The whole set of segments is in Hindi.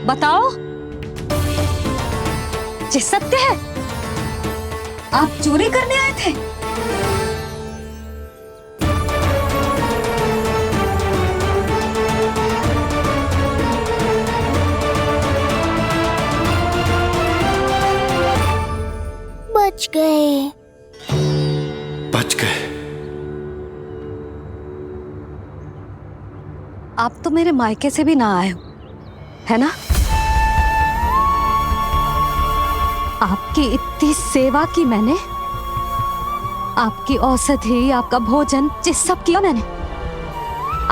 बताओ, ये सत्य है? आप चोरी करने आए थे? बच गए। बच गए। आप तो मेरे मायके से भी ना आए हो, है ना? आपकी इतनी सेवा की मैंने, आपकी औषधि, आपका भोजन, ये सब किया मैंने।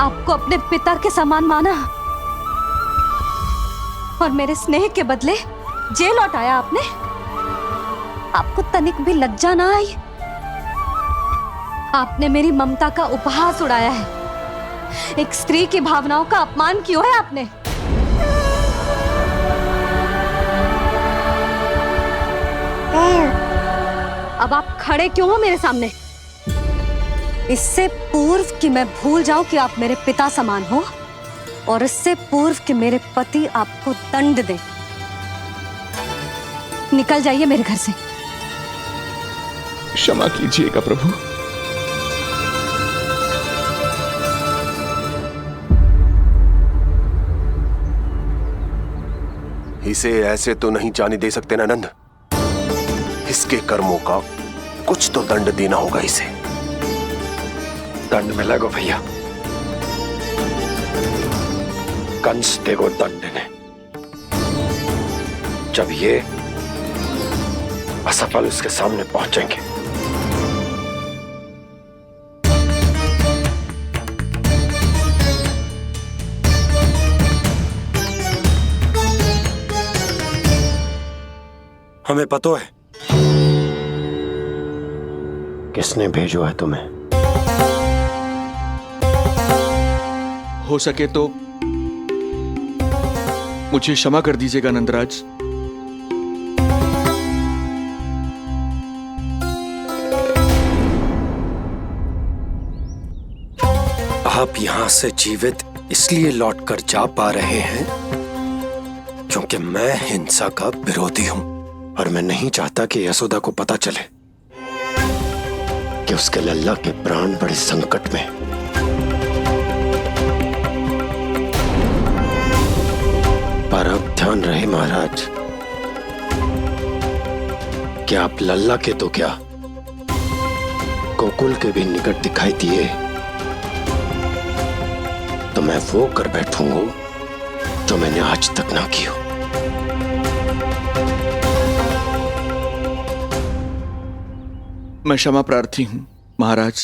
आपको अपने पिता के समान माना और मेरे स्नेह के बदले जेल लौटाया आपने। आपको तनिक भी लज्जा ना आई? आपने मेरी ममता का उपहास उड़ाया है। एक स्त्री की भावनाओं का अपमान क्यों है आपने? अब आप खड़े क्यों हो मेरे सामने? इससे पूर्व कि मैं भूल जाऊं कि आप मेरे पिता समान हो, और इससे पूर्व कि मेरे पति आपको दंड दें, निकल जाइए मेरे घर से। क्षमा कीजिएगा प्रभु। इसे ऐसे तो नहीं जाने दे सकते ना नंद। इसके कर्मों का कुछ तो दंड देना होगा इसे। दंड मिलेगा भैया, कंस देगो दंड ने। जब ये असफल उसके सामने पहुंचेंगे। हमें पता है किसने भेजो है तुम्हें। हो सके तो मुझे क्षमा कर दीजिएगा नंदराज। आप यहां से जीवित इसलिए लौटकर जा पा रहे हैं क्योंकि मैं हिंसा का विरोधी हूं, और मैं नहीं चाहता कि यशोदा को पता चले कि उसके लल्ला के प्राण बड़े संकट में। पर अब ध्यान रहे महाराज कि आप लल्ला के तो क्या, गोकुल के भी निकट दिखाई दिए तो मैं वो कर बैठूंगा जो मैंने आज तक ना की हो। मैं क्षमा प्रार्थी हूं महाराज।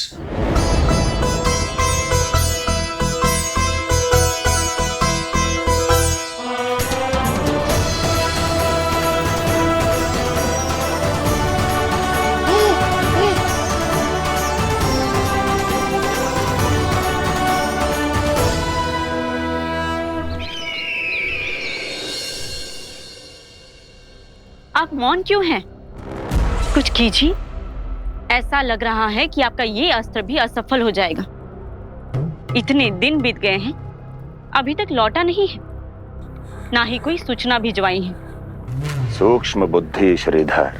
आप मौन क्यों हैं? कुछ कीजिए। ऐसा लग रहा है कि आपका ये अस्त्र भी असफल हो जाएगा। इतने दिन बीत गए हैं, अभी तक लौटा नहीं है, ना ही कोई सूचना भिजवाई है। सूक्ष्म बुद्धि श्रीधर,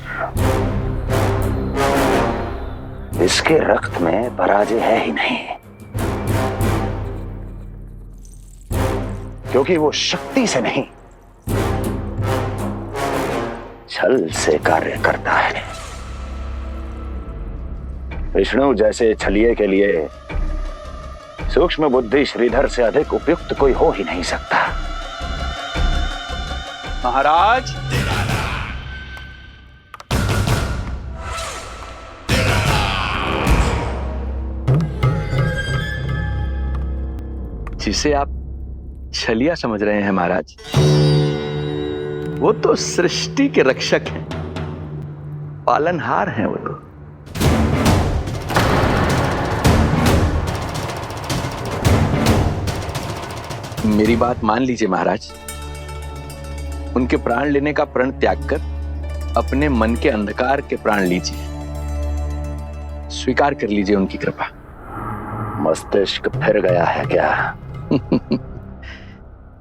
इसके रक्त में पराजय है ही नहीं, क्योंकि वो शक्ति से नहीं छल से कार्य करता है। विष्णु जैसे छलिए के लिए सूक्ष्म बुद्धि श्रीधर से अधिक उपयुक्त कोई हो ही नहीं सकता। महाराज, जिसे आप छलिया समझ रहे हैं महाराज, वो तो सृष्टि के रक्षक हैं, पालनहार हैं वो तो। मेरी बात मान लीजिए महाराज, उनके प्राण लेने का प्रण त्याग कर अपने मन के अंधकार के प्राण लीजिए, स्वीकार कर लीजिए उनकी कृपा। मस्तिष्क फिर गया है क्या?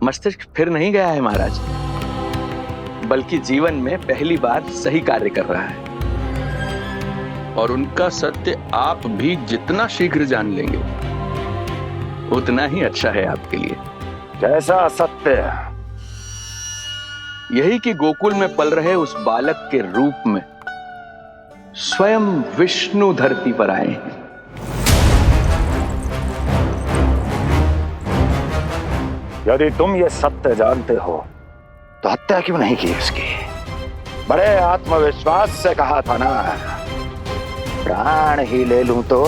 मस्तिष्क फिर नहीं गया है महाराज, बल्कि जीवन में पहली बार सही कार्य कर रहा है। और उनका सत्य आप भी जितना शीघ्र जान लेंगे उतना ही अच्छा है आपके लिए। कैसा सत्य? यही कि गोकुल में पल रहे उस बालक के रूप में स्वयं विष्णु धरती पर आए हैं। यदि तुम ये सत्य जानते हो तो हत्या क्यों नहीं की उसकी? बड़े आत्मविश्वास से कहा था ना, प्राण ही ले लूं तो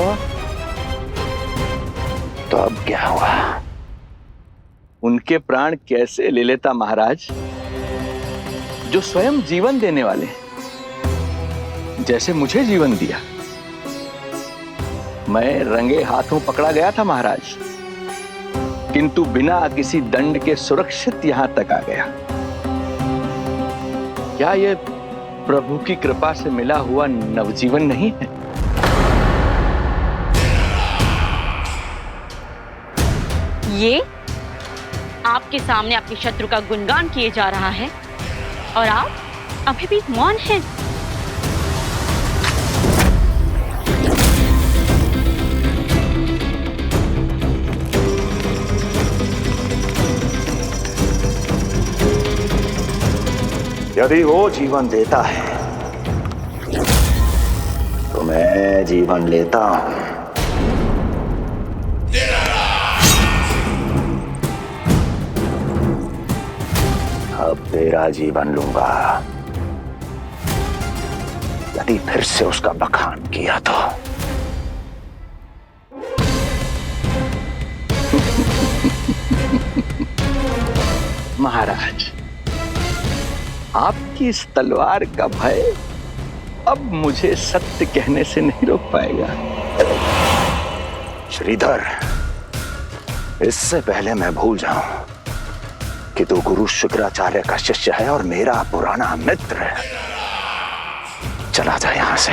अब क्या हुआ? उनके प्राण कैसे ले लेता महाराज, जो स्वयं जीवन देने वाले हैं, जैसे मुझे जीवन दिया। मैं रंगे हाथों पकड़ा गया था महाराज, किंतु बिना किसी दंड के सुरक्षित यहां तक आ गया। क्या यह प्रभु की कृपा से मिला हुआ नवजीवन नहीं है? ये आपके सामने आपके शत्रु का गुणगान किए जा रहा है और आप अभी भी मौन हैं। यदि वो जीवन देता है तो मैं जीवन लेता हूं। अब तेरा जीवन लूंगा यदि फिर से उसका बखान किया तो। महाराज, आपकी इस तलवार का भय अब मुझे सत्य कहने से नहीं रोक पाएगा। श्रीधर, इससे पहले मैं भूल जाऊं कि तू गुरु शुक्राचार्य का शिष्य है और मेरा पुराना मित्र है, चला जा यहां से।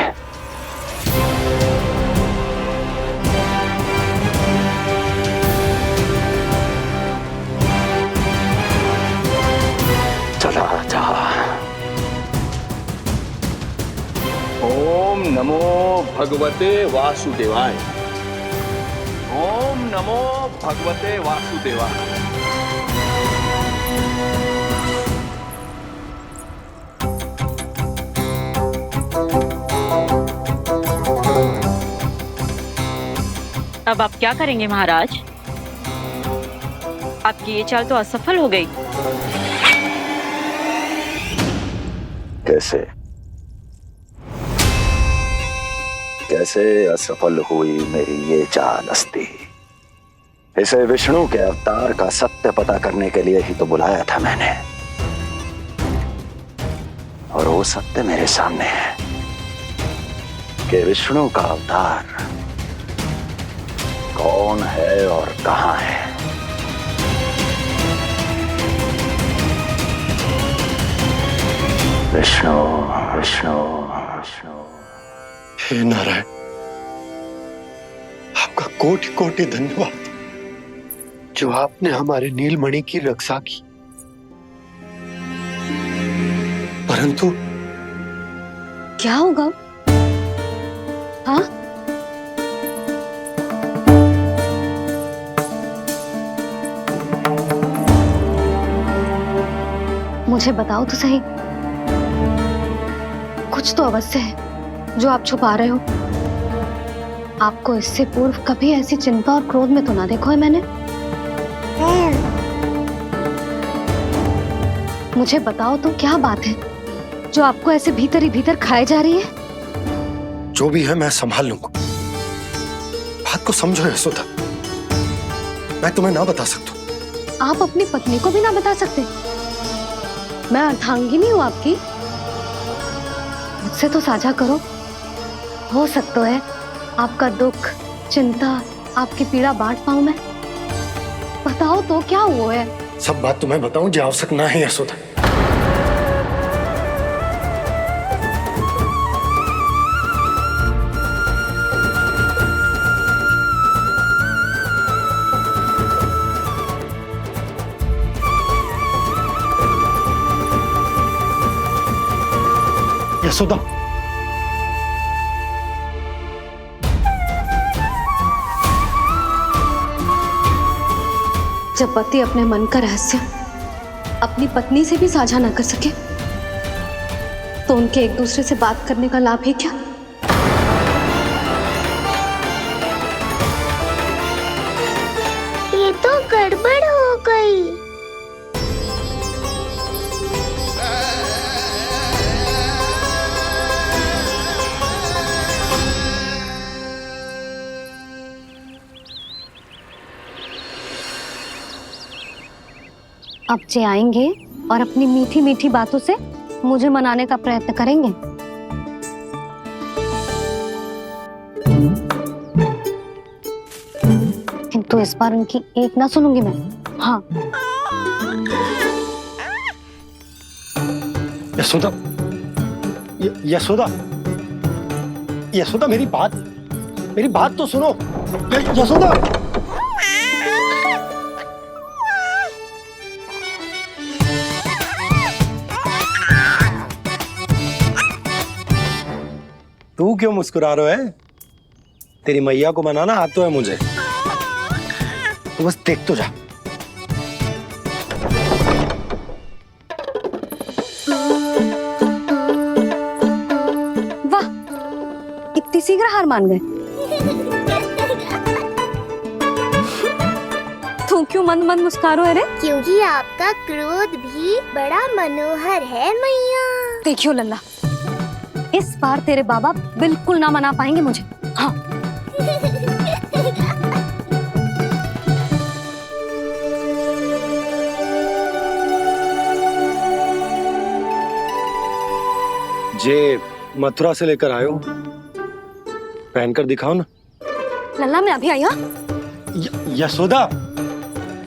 चला जा। ओम नमो भगवते वासुदेवाय। ओम नमो भगवते वासुदेवाय। अब आप क्या करेंगे महाराज? आपकी ये चाल तो असफल हो गई। कैसे कैसे असफल हुई मेरी ये चाल अस्ति? इसे विष्णु के अवतार का सत्य पता करने के लिए ही तो बुलाया था मैंने, और वो सत्य मेरे सामने है कि विष्णु का अवतार कौन है और कहां है। विष्णु विष्णु विष्णु। हे नारायण, आपका कोटि कोटि धन्यवाद जो आपने हमारे नीलमणि की रक्षा की। परंतु क्या होगा? हाँ, मुझे बताओ तो सही, कुछ तो अवश्य है जो आप छुपा रहे हो। आपको इससे पूर्व कभी ऐसी चिंता और क्रोध में तो ना देखो है मैंने। मुझे बताओ तो क्या बात है जो आपको ऐसे भीतर ही भीतर खाए जा रही है? जो भी है मैं संभाल लूंगा। बात को समझो यशोदा, मैं तुम्हें ना बता सकता। आप अपनी पत्नी को भी ना बता सकते? मैं अर्धांगिनी हूँ आपकी, मुझसे तो साझा करो। हो सकता है आपका दुख, चिंता, आपकी पीड़ा बांट पाऊं मैं। बताओ तो क्या हुआ है? सब बात तुम्हें बताऊं जो आवश्यक ना है यशोदा। यशोदा, जब पति अपने मन का रहस्य अपनी पत्नी से भी साझा न कर सके तो उनके एक दूसरे से बात करने का लाभ है क्या? ये तो गड़बड़ हो गई। अब जे आएंगे और अपनी मीठी मीठी बातों से मुझे मनाने का प्रयत्न करेंगे। किंतु इस बार उनकी एक ना सुनूंगी मैं। हाँ, यशोदा, यशोदा, यशोदा, मेरी बात तो सुनो। यशोदा, तू क्यों मुस्कुरा रहा है? तेरी मैया को मनाना आता है मुझे, तो बस देख तो जा। वाह, इतनी शीघ्र हार मान गए। तू क्यों मंद मंद मुस्कुरा रहे? अरे क्योंकि आपका क्रोध भी बड़ा मनोहर है मैया। देखियो लल्ला, इस बार तेरे बाबा बिल्कुल ना मना पाएंगे मुझे। हाँ, जे मथुरा से लेकर आयो, पहनकर दिखाओ ना। लल्ला मैं अभी आई। हाँ, यशोदा,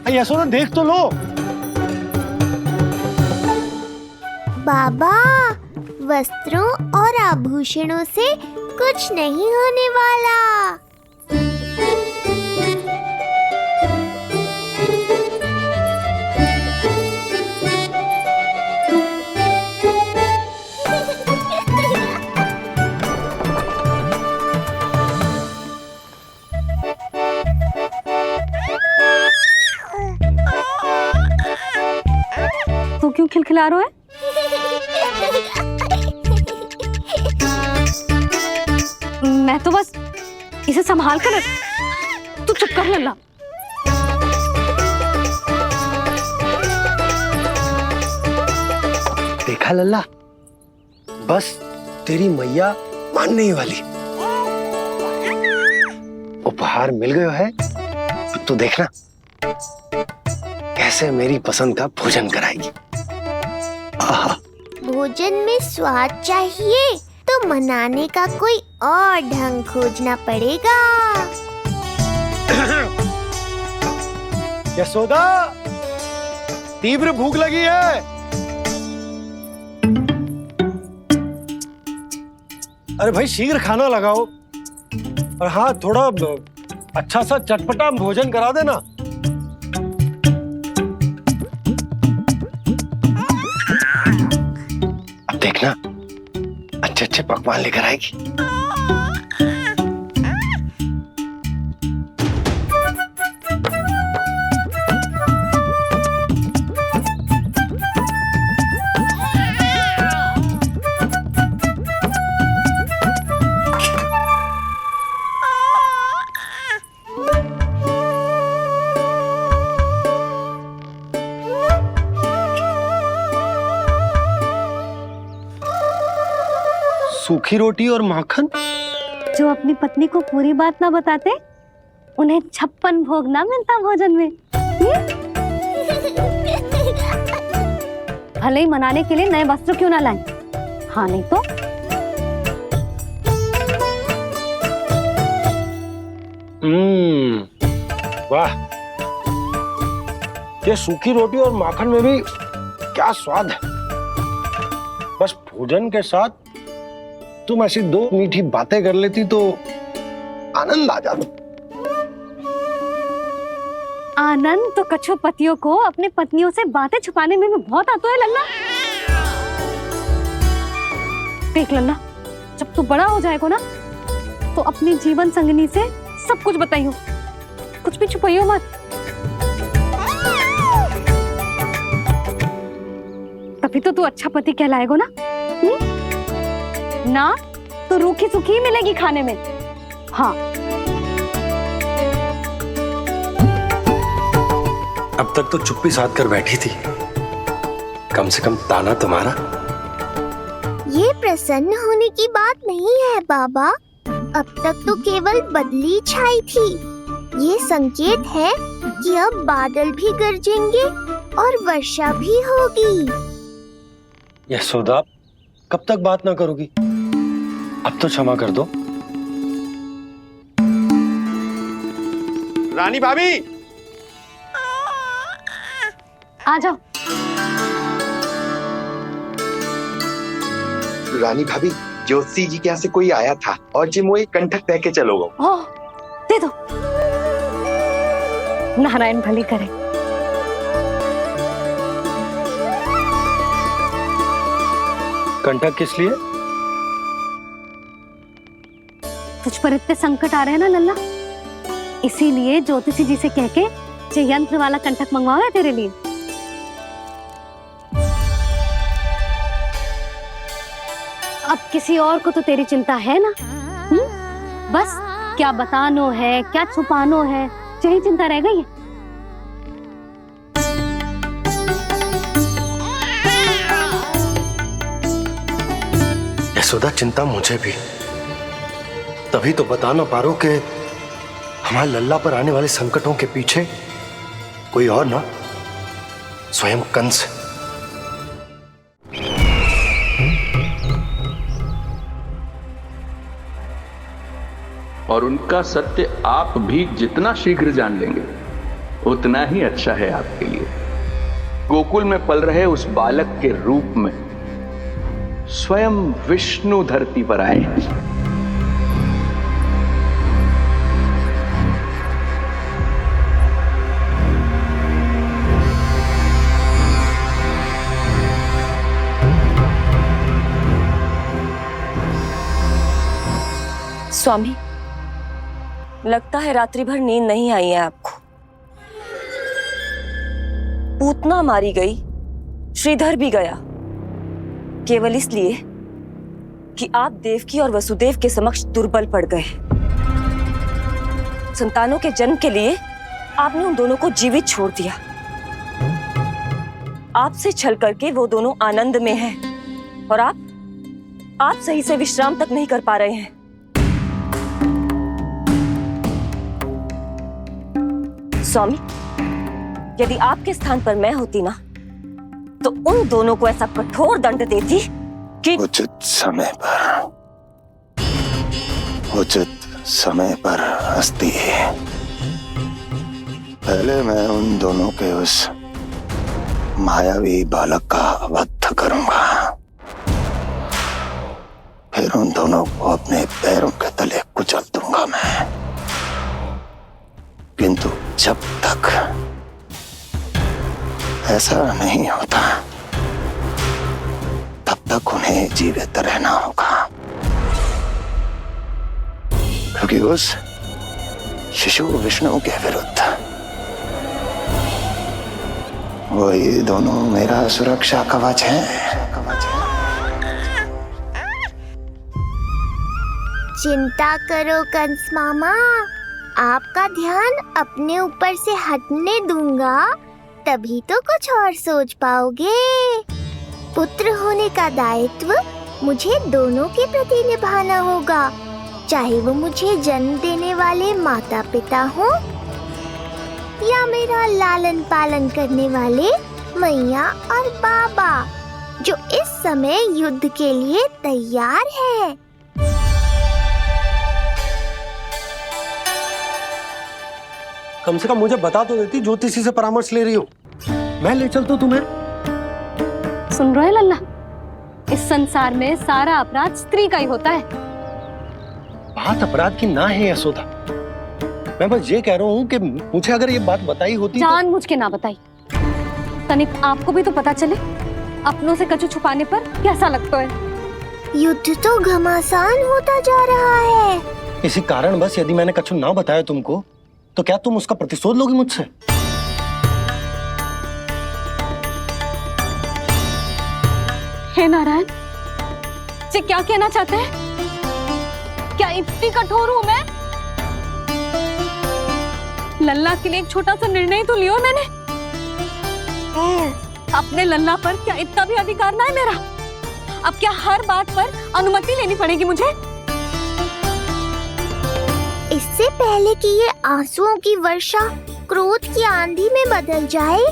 यशोदा देख तो लो। बाबा, वस्त्रों और आभूषणों से कुछ नहीं होने वाला। तू क्यों खिलखिला रहा है? मैं तो बस इसे संभाल कर। तू चुप कर लल्ला। देखा लल्ला, बस तेरी मैया मानने ही वाली। उपहार मिल गयो है, तो देखना कैसे मेरी पसंद का भोजन कराएगी। आहा, भोजन में स्वाद चाहिए तो मनाने का कोई और ढंग खोजना पड़ेगा। यशोदा, तीव्र भूख लगी है। अरे भाई शीघ्र खाना लगाओ, और हाँ थोड़ा अच्छा सा चटपटा भोजन करा देना। अब देखना अच्छे अच्छे पकवान लेकर आएगी। सूखी रोटी और माखन। जो अपनी पत्नी को पूरी बात ना बताते उन्हें 56 भोग ना मिलता भोजन में। भले ही मनाने के लिए नए वस्त्र क्यों ना लाएं, हाँ नहीं तो वाह, ये सूखी रोटी और माखन में भी क्या स्वाद है। बस भोजन के साथ तुम ऐसी दो मीठी बातें कर लेती तो आनंद आ जाता। आनंद तो कछुआ पतियों को अपने पत्नियों से बातें छुपाने में भी बहुत आता है लल्ला। देख लल्ला, जब तू बड़ा हो जाएगा ना तो अपने जीवन संगनी से सब कुछ बताइयो, कुछ भी छुपाइयो मत। तभी तो तू अच्छा पति कहलाएगा ना। ना तो रूखी सूखी मिलेगी खाने में। हाँ, अब तक तो चुप्पी साध कर बैठी थी, कम से कम ताना तुम्हारा। ये प्रसन्न होने की बात नहीं है बाबा, अब तक तो केवल बदली छाई थी। ये संकेत है कि अब बादल भी गरजेंगे और वर्षा भी होगी। यशोदा, कब तक बात ना करोगी? अब तो क्षमा कर दो। रानी भाभी, आ जाओ। रानी भाभी, ज्योति जी के यहाँ से कोई आया था और जी मुझे कंठक कह के चलो गो। ओह, दे दो। नारायण भली करे। कंठक किस लिए? तुझ पर इतने संकट आ रहे हैं ना लल्ला, इसीलिए ज्योतिषी जी से कह के ये यंत्र वाला कंठक मंगवाया तेरे लिए। अब किसी और को तो तेरी चिंता है ना? बस क्या बतानो है, क्या छुपानो है, यही चिंता रह गई है। यशोदा, चिंता मुझे भी। तभी तो बता ना पा रहा हूं कि हमारे लल्ला पर आने वाले संकटों के पीछे कोई और ना, स्वयं कंस। और उनका सत्य आप भी जितना शीघ्र जान लेंगे उतना ही अच्छा है आपके लिए। गोकुल में पल रहे उस बालक के रूप में स्वयं विष्णु धरती पर आए हैं। स्वामी, लगता है रात्रि भर नींद नहीं आई है आपको। पूतना मारी गई, श्रीधर भी गया, केवल इसलिए कि आप देवकी और वसुदेव के समक्ष दुर्बल पड़ गए। संतानों के जन्म के लिए आपने उन दोनों को जीवित छोड़ दिया। आपसे छल करके वो दोनों आनंद में हैं और आप सही से विश्राम तक नहीं कर पा रहे हैं। स्वामी, यदि आपके स्थान पर मैं होती ना तो उन दोनों को ऐसा कठोर दंड देती कि उचित समय पर हस्ती। पहले मैं उन दोनों के उस मायावी बालक का वध करूंगा, फिर उन दोनों को अपने पैरों के तले कुचल दूंगा मैं। किंतु जब तक ऐसा नहीं होता तब तक उन्हें जीवित रहना होगा, क्योंकि उस शिशु विष्णु के विरुद्ध वही दोनों मेरा सुरक्षा कवच है। चिंता करो कंस मामा, आपका ध्यान अपने ऊपर से हटने दूंगा, तभी तो कुछ और सोच पाओगे। पुत्र होने का दायित्व मुझे दोनों के प्रति निभाना होगा, चाहे वो मुझे जन्म देने वाले माता पिता हो या मेरा लालन पालन करने वाले मैया और बाबा, जो इस समय युद्ध के लिए तैयार है। कम से कम मुझे बता तो देती, ज्योतिषी से परामर्श ले रही हो, मैं ले चलता तुम्हें। सुन रहे लल्ला, इस संसार में सारा अपराध स्त्री का ही होता है। बात अपराध की ना है यशोदा, मैं बस ये कह रहा हूँ कि मुझे अगर ये बात बताई होती जान मुझ के ना बताई, तनिक आपको भी तो पता चले अपनों से कछु छुपाने पर कैसा लगता है। युद्ध तो घमासान होता जा रहा है। इसी कारण बस यदि मैंने कछु ना बताया तुमको तो क्या तुम उसका प्रतिशोध लोगी मुझसे? हे नारायण, जी क्या कहना चाहते हैं? क्या इतनी कठोर हूं मैं? लल्ला के लिए एक छोटा सा निर्णय तो लियो मैंने। अपने लल्ला पर क्या इतना भी अधिकार ना है मेरा? अब क्या हर बात पर अनुमति लेनी पड़ेगी मुझे? इससे पहले कि ये आंसुओं की वर्षा क्रोध की आंधी में बदल जाए,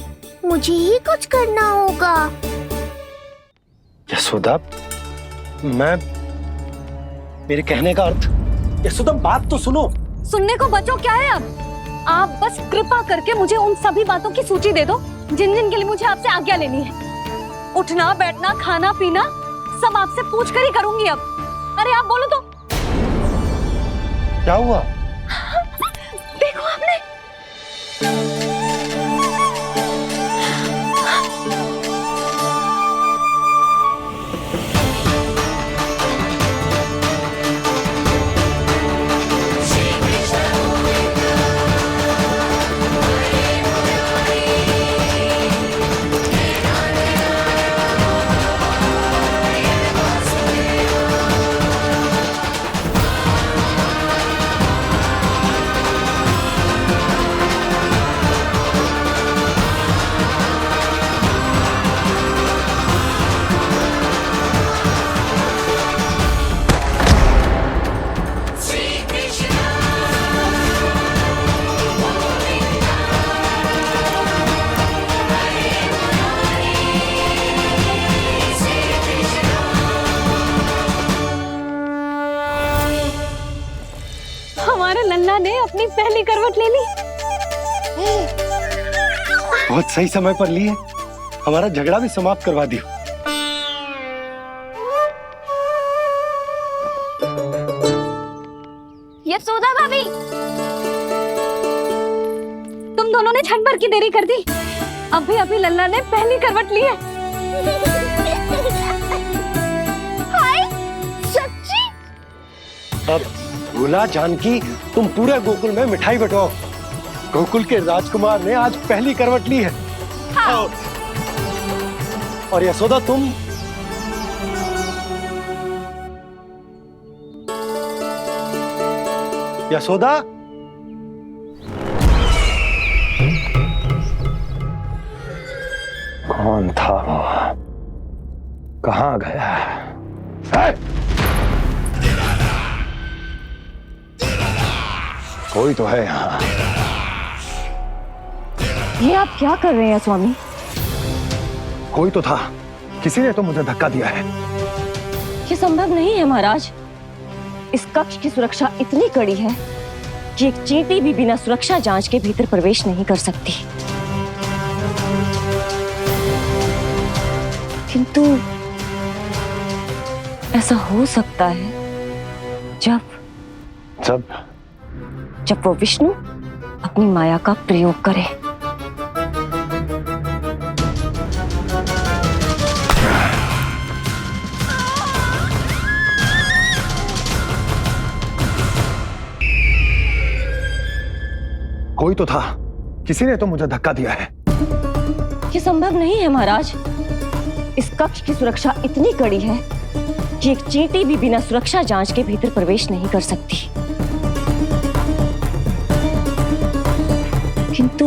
मुझे ही कुछ करना होगा। यशोदा, मेरे कहने का अर्थ। यशोदा, बात तो सुनो। सुनने को बचो क्या है अब? आप बस कृपा करके मुझे उन सभी बातों की सूची दे दो जिन जिन के लिए मुझे आपसे आज्ञा लेनी है। उठना, बैठना, खाना, पीना सब आपसे पूछ कर ही करूंगी अब। अरे आप बोलो तो। क्या हुआ? देखो आपने। हमारे लल्ला ने अपनी पहली करवट ले ली। बहुत सही समय पर ली है। हमारा झगड़ा भी समाप्त करवा दियो। यशोदा भाभी, तुम दोनों ने क्षण भर की देरी कर दी। अभी अभी लल्ला ने पहली करवट ली है। हाय, सच्ची? अब भूला जानकी, तुम पूरे गोकुल में मिठाई बंटवाओ। गोकुल के राजकुमार ने आज पहली करवट ली है। हाँ। और यशोदा, तुम यशोदा, कौन था वो? कहाँ गया? है? कोई तो है यहाँ। ये आप क्या कर रहे हैं स्वामी? कोई तो था, किसी ने तो मुझे धक्का दिया है। ये संभव नहीं है महाराज। इस कक्ष की सुरक्षा इतनी कड़ी है कि एक चींटी भी बिना सुरक्षा जांच के भीतर प्रवेश नहीं कर सकती। किंतु ऐसा हो सकता है जब वो विष्णु अपनी माया का प्रयोग करे। कोई तो था, किसी ने तो मुझे धक्का दिया है। ये संभव नहीं है महाराज। इस कक्ष की सुरक्षा इतनी कड़ी है कि एक चींटी भी बिना सुरक्षा जांच के भीतर प्रवेश नहीं कर सकती। किंतु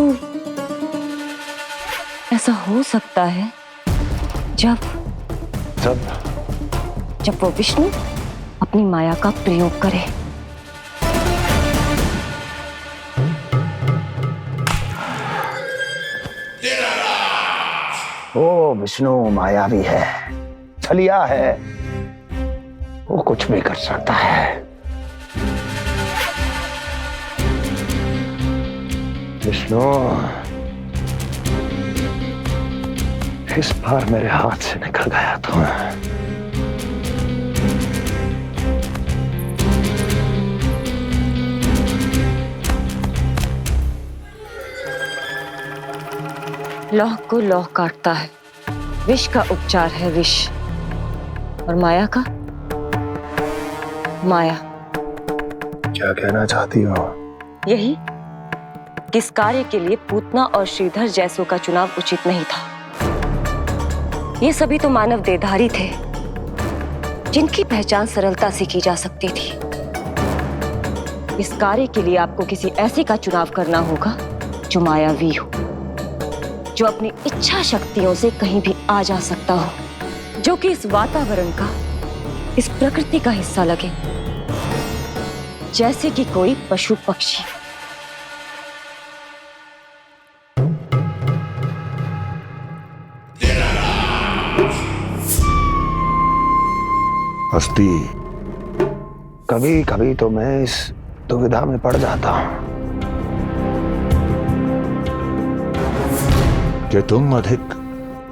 ऐसा हो सकता है जब वो विष्णु अपनी माया का प्रयोग करे। वो विष्णु मायावी है, छलिया है, वो कुछ भी कर सकता है। विष्णु, इस बार मेरे हाथ से निकल गया तो लौह को लौह काटता है। विष का उपचार है विष, और माया का माया, क्या कहना चाहती हो? यही किस कार्य के लिए पूतना और श्रीधर जैसों का चुनाव उचित नहीं था। ये सभी तो मानव देहधारी थे जिनकी पहचान सरलता से की जा सकती थी। इस कार्य के लिए आपको किसी ऐसे का चुनाव करना होगा जो मायावी हो, जो अपनी इच्छा शक्तियों से कहीं भी आ जा सकता हो, जो कि इस वातावरण का, इस प्रकृति का हिस्सा लगे, जैसे कि कोई पशु पक्षी। हस्ती, कभी कभी तो मैं इस दुविधा में पड़ जाता हूं कि तुम अधिक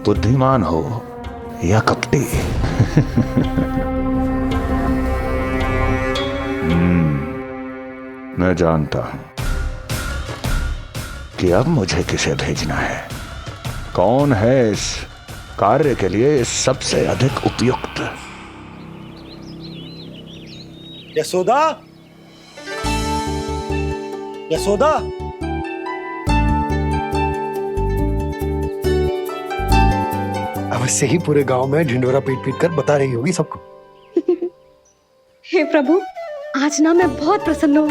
बुद्धिमान हो या कपटी। मैं जानता हूं कि अब मुझे किसे भेजना है, कौन है इस कार्य के लिए सबसे अधिक उपयुक्त। यशोदा, यशोदा, अवश्य ही पूरे गांव में ढिंडोरा पीट पीट कर बता रही होगी सबको। हे प्रभु, आज ना मैं बहुत प्रसन्न हूँ।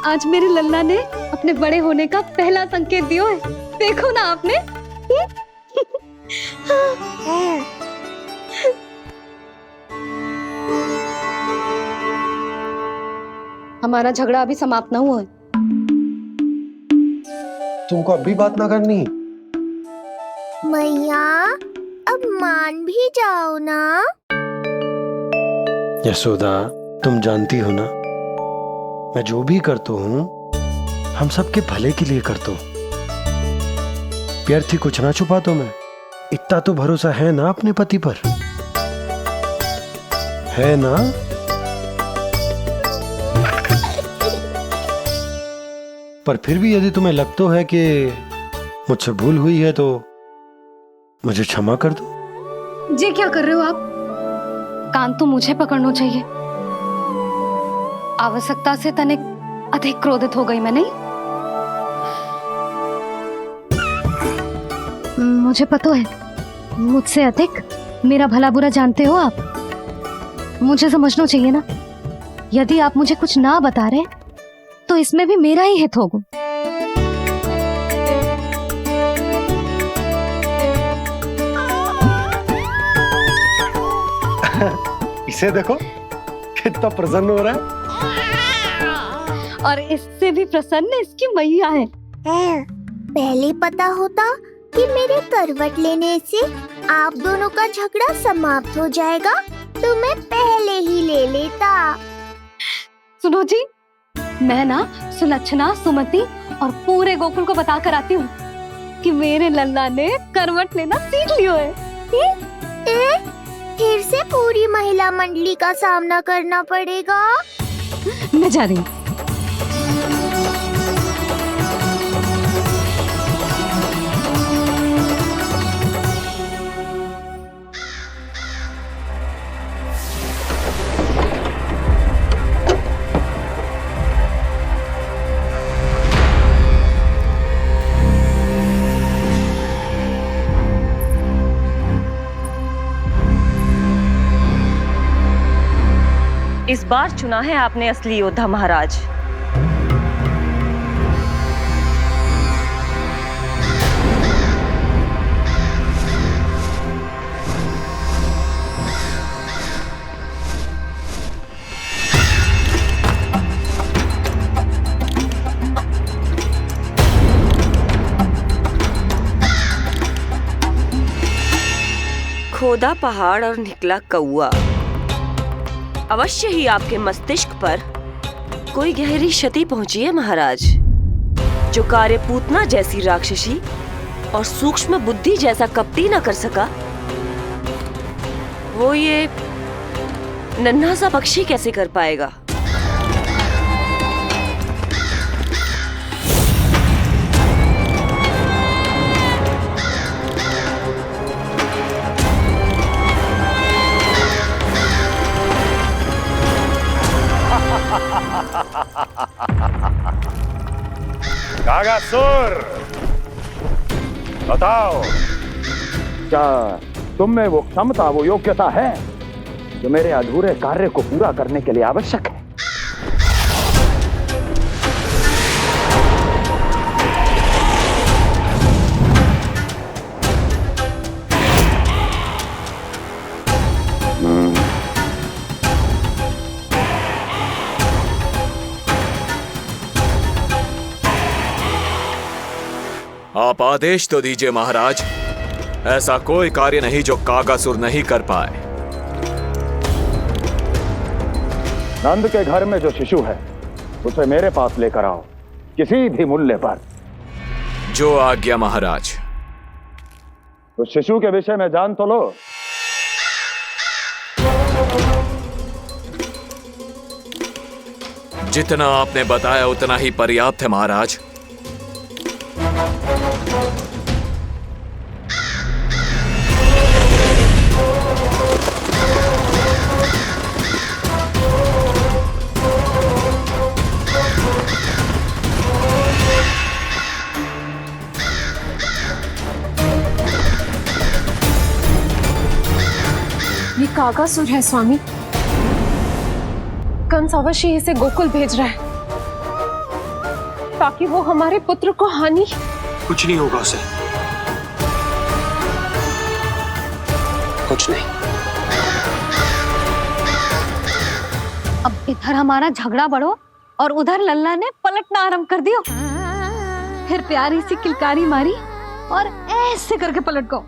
आज मेरे लल्ला ने अपने बड़े होने का पहला संकेत दिया है। देखो ना आपने। हमारा झगड़ा अभी समाप्त ना हुआ है। तुमको अब भी बात ना करनी? मैया, अब मान भी जाओ ना। यशोदा, तुम जानती हो ना, मैं जो भी करता हूँ हम सबके भले के लिए करता हूँ। व्यर्थ कुछ ना छुपा तो मैं। इतना तो भरोसा है ना अपने पति पर, है ना? पर फिर भी यदि तुम्हें लगता है कि मुझसे भूल हुई है तो मुझे क्षमा कर दो। ये क्या कर रहे हो आप? कान तो मुझे पकड़ना चाहिए। आवश्यकता से तनिक अधिक क्रोधित हो गई मैं, नहीं? मुझे पता है, मुझसे अधिक मेरा भला बुरा जानते हो आप। मुझे समझना चाहिए ना, यदि आप मुझे कुछ ना बता रहे तो इसमें भी मेरा ही हित होगा। इसे देखो कितना प्रसन्न हो रहा है। और इससे भी प्रसन्न इसकी मैया है। पहले पता होता कि मेरे करवट लेने से आप दोनों का झगड़ा समाप्त हो जाएगा तो मैं पहले ही ले लेता। सुनो जी, मैं ना सुलक्षणा, सुमति और पूरे गोकुल को बता कर आती हूँ कि मेरे लल्ला ने करवट लेना सीख लियो है। फिर से पूरी महिला मंडली का सामना करना पड़ेगा। मैं जा रही हूँ। इस बार चुना है आपने असली योद्धा महाराज। खोदा पहाड़ और निकला कौआ। अवश्य ही आपके मस्तिष्क पर कोई गहरी क्षति पहुंची है महाराज। जो कार्य पूतना जैसी राक्षसी और सूक्ष्म बुद्धि जैसा कपटी न कर सका, वो ये नन्हा सा पक्षी कैसे कर पाएगा? कागासुर, बताओ, क्या तुम में वो क्षमता, वो योग्यता है जो मेरे अधूरे कार्य को पूरा करने के लिए आवश्यक है? आप आदेश तो दीजिए महाराज। ऐसा कोई कार्य नहीं जो कागासुर नहीं कर पाए। नंद के घर में जो शिशु है उसे मेरे पास लेकर आओ, किसी भी मूल्य पर। जो आज्ञा महाराज। तो शिशु के विषय में जान तो लो। जितना आपने बताया उतना ही पर्याप्त है महाराज। ये कागासुर है स्वामी। कंस अवश्य इसे गोकुल भेज रहा है ताकि वो हमारे पुत्र को हानि। कुछ नहीं होगा उसे, कुछ नहीं। अब इधर हमारा झगड़ा बढ़ो और उधर लल्ला ने पलटना आरंभ कर दियो। फिर प्यारी सी किलकारी मारी और ऐसे करके पलट गो।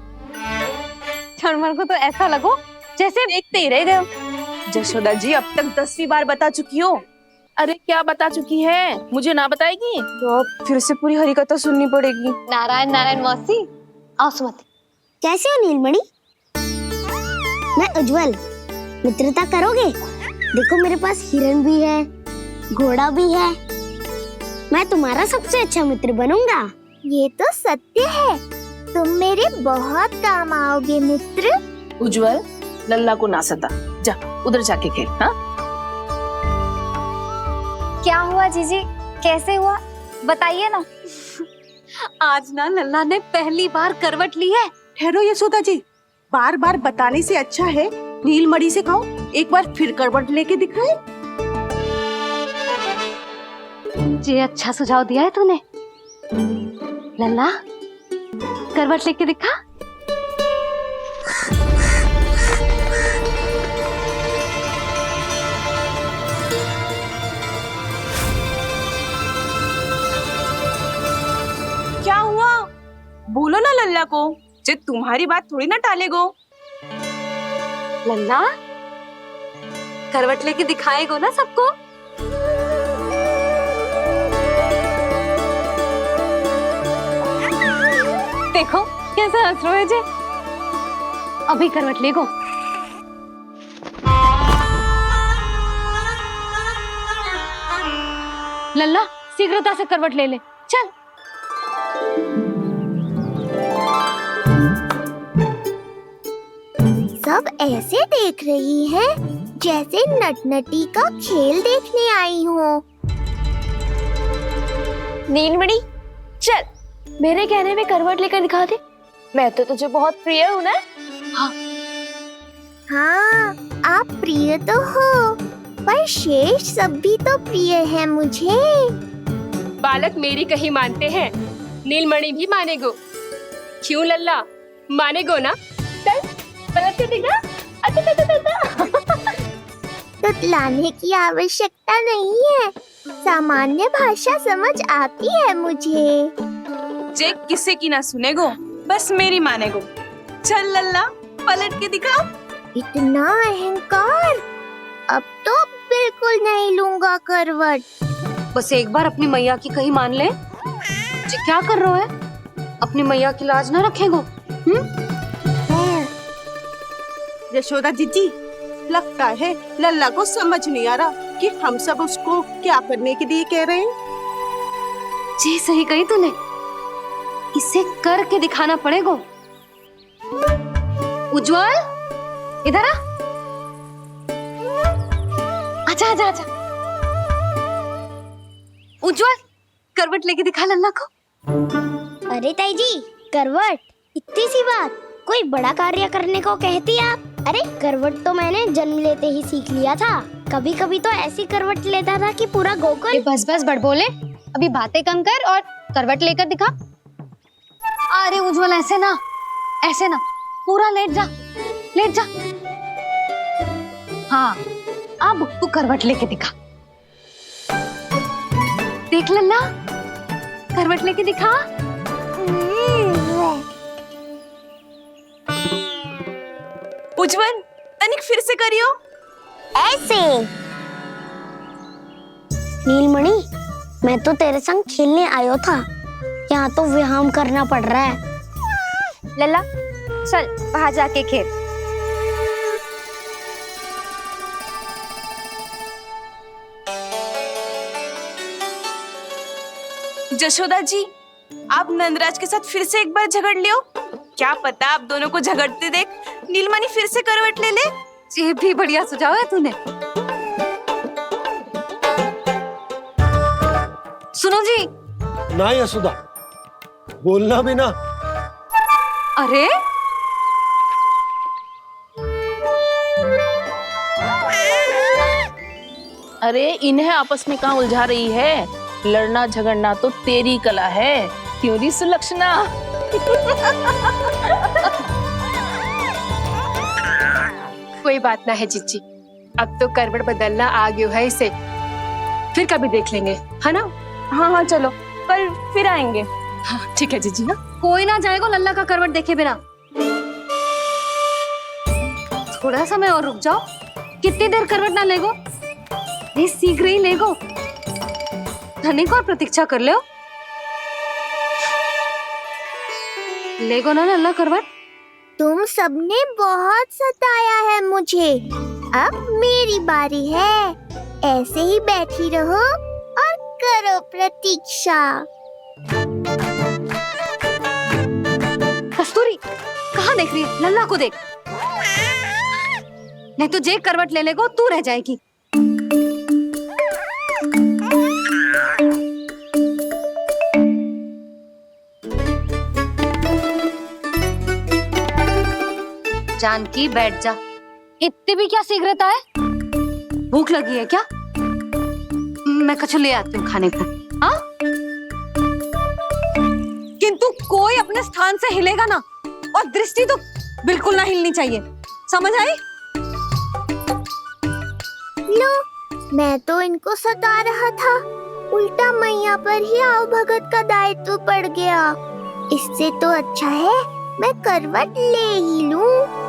क्षणभर को तो ऐसा लगो जैसे देखते ही रह गए। जशोदा जी अब तक 10वीं बार बता चुकी हो। अरे क्या बता चुकी है, मुझे ना बताएगी तो अब फिर से पूरी हरिकथा सुननी पड़ेगी। नारायण नारायण मौसी, आओ सुमति। कैसे हो नीलमणि? मैं उज्जवल, मित्रता करोगे? देखो मेरे पास हिरण भी है, घोड़ा भी है। मैं तुम्हारा सबसे अच्छा मित्र बनूंगा। ये तो सत्य है, तुम मेरे बहुत काम आओगे मित्र। उज्जवल, लल्ला को ना सता, जा उधर जाके खेल। हाँ, क्या हुआ जीजी, कैसे हुआ बताइए ना। आज ना लल्ला ने पहली बार करवट ली है। ठहरो यशोदा जी, बार बार बताने से अच्छा है नीलमणि से कहो एक बार फिर करवट लेके दिखाए। ये अच्छा सुझाव दिया है तूने। लल्ला करवट लेके दिखा। क्या हुआ? बोलो ना लल्ला को, जे तुम्हारी बात थोड़ी ना टालेगो। लल्ला करवट लेके दिखाएगो ना सबको। देखो कैसा हंस रहे जे। अभी करवट ले गो। लल्ला शीघ्रता से करवट ले ले, चल। सब ऐसे देख रही है जैसे नटनटी का खेल देखने आई हो। नीलमणि चल, मेरे कहने में करवट लेकर दिखा दे। मैं तो तुझे बहुत प्रिय हूँ ना। हाँ, आप प्रिय तो हो, पर शेष सब भी तो प्रिय है मुझे। बालक मेरी कहीं मानते हैं, नीलमणि भी मानेगो। क्यों लल्ला, मानेगो ना? चल पलट के दिखा। तुतलाने की आवश्यकता नहीं है, सामान्य भाषा समझ आती है मुझे। जे किसी की ना सुनेगो, बस मेरी मानेगो। चल लल्ला पलट के दिखा। इतना अहंकार, अब तो बिल्कुल नहीं लूंगा करवट। बस एक बार अपनी मैया की कहीं मान ले। जी क्या कर रहे हो है? अपनी मैया की लाज ना रखेगो। यशोदा जीजी, लगता है लल्ला को समझ नहीं आ रहा कि हम सब उसको क्या करने के लिए कह रहे हैं। जी सही कही तूने, इसे करके दिखाना पड़ेगा। उज्जवल इधर आ। आजा आजा आजा। उज्जवल करवट लेके दिखा लल्ला को। अरे ताई जी, करवट इतनी सी बात, कोई बड़ा कार्य करने को कहती आप? अरे करवट तो मैंने जन्म लेते ही सीख लिया था। कभी कभी तो ऐसी करवट लेता था कि पूरा गोकुल। बस बस बड़बोले, अभी बातें कम कर और करवट लेकर दिखा। अरे उज्जवल, ऐसे ना, ऐसे ना, पूरा लेट जा, लेट जा। हाँ, अब तू करवट लेके दिखा। देख लल्ला, करवट लेके दिखा। उज्जवल, तनिक फिर से करियो। ऐसे। नीलमणि, मैं तो तेरे संग खेलने आयो था, यहाँ तो व्यायाम करना पड़ रहा है। लल्ला चल बाहर जाके खेल। जशोदा जी, आप नंदराज के साथ फिर से एक बार झगड़ लियो। क्या पता आप दोनों को झगड़ते देख नीलमणि फिर से करवट ले ले। ये भी बढ़िया सुझाव है तूने। सुनो जी। ना यशोदा, बोलना भी ना। अरे अरे इन्हें आपस में कहाँ उलझा रही है? लड़ना झगड़ना तो तेरी कला है, क्यों री सुलक्षणा? कोई बात ना है जीजी, अब तो करवट बदलना आ गयो है इसे, फिर कभी देख लेंगे, है ना? हाँ हाँ चलो, कल फिर आएंगे। हाँ ठीक है जीजी। ना कोई ना जाएगा लल्ला का करवट देखे बिना। थोड़ा समय और रुक जाओ। कितनी देर करवट ना लेगो? नहीं, शीघ्र ही लेगो। धनिक और प्रतीक्षा कर लो। लेगो ना लल्ला करवट। तुम सबने बहुत सताया है मुझे, अब मेरी बारी है। ऐसे ही बैठी रहो और करो प्रतीक्षा। कस्तूरी, कहाँ देख रही है? लल्ला को देख, नहीं तो जे करवट ले लेगो तू रह जाएगी। जानकी बैठ जा। इतनी भी क्या शीघ्रता है? भूख लगी है क्या? मैं कछु ले आती हूँ खाने को। हाँ? किंतु कोई अपने स्थान से हिलेगा ना, और दृष्टि तो बिल्कुल ना हिलनी चाहिए, समझ आई? लो, मैं तो इनको सता रहा था, उल्टा मैया पर ही आओ भगत का दायित्व पड़ गया। इससे तो अच्छा है मैं करवट ले ही लूं।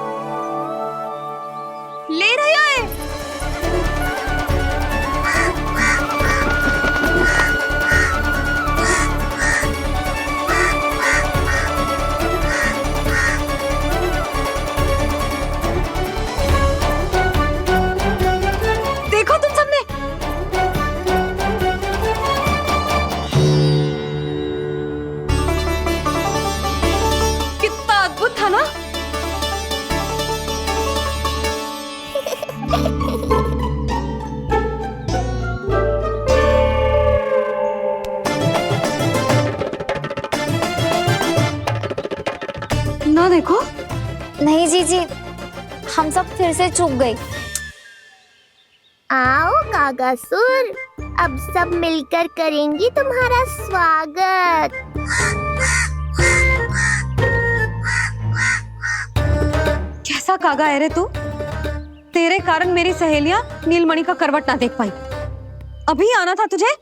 ले रही है। देखो तुम सबने, कितना अद्भुत था ना? ना देखो। नहीं जीजी, हम सब फिर से चूक गए। आओ कागासुर, अब सब मिलकर करेंगी तुम्हारा स्वागत। कैसा कागा है रे तू? तेरे कारण मेरी सहेलियां नीलमणि का करवट ना देख पाई। अभी आना था तुझे।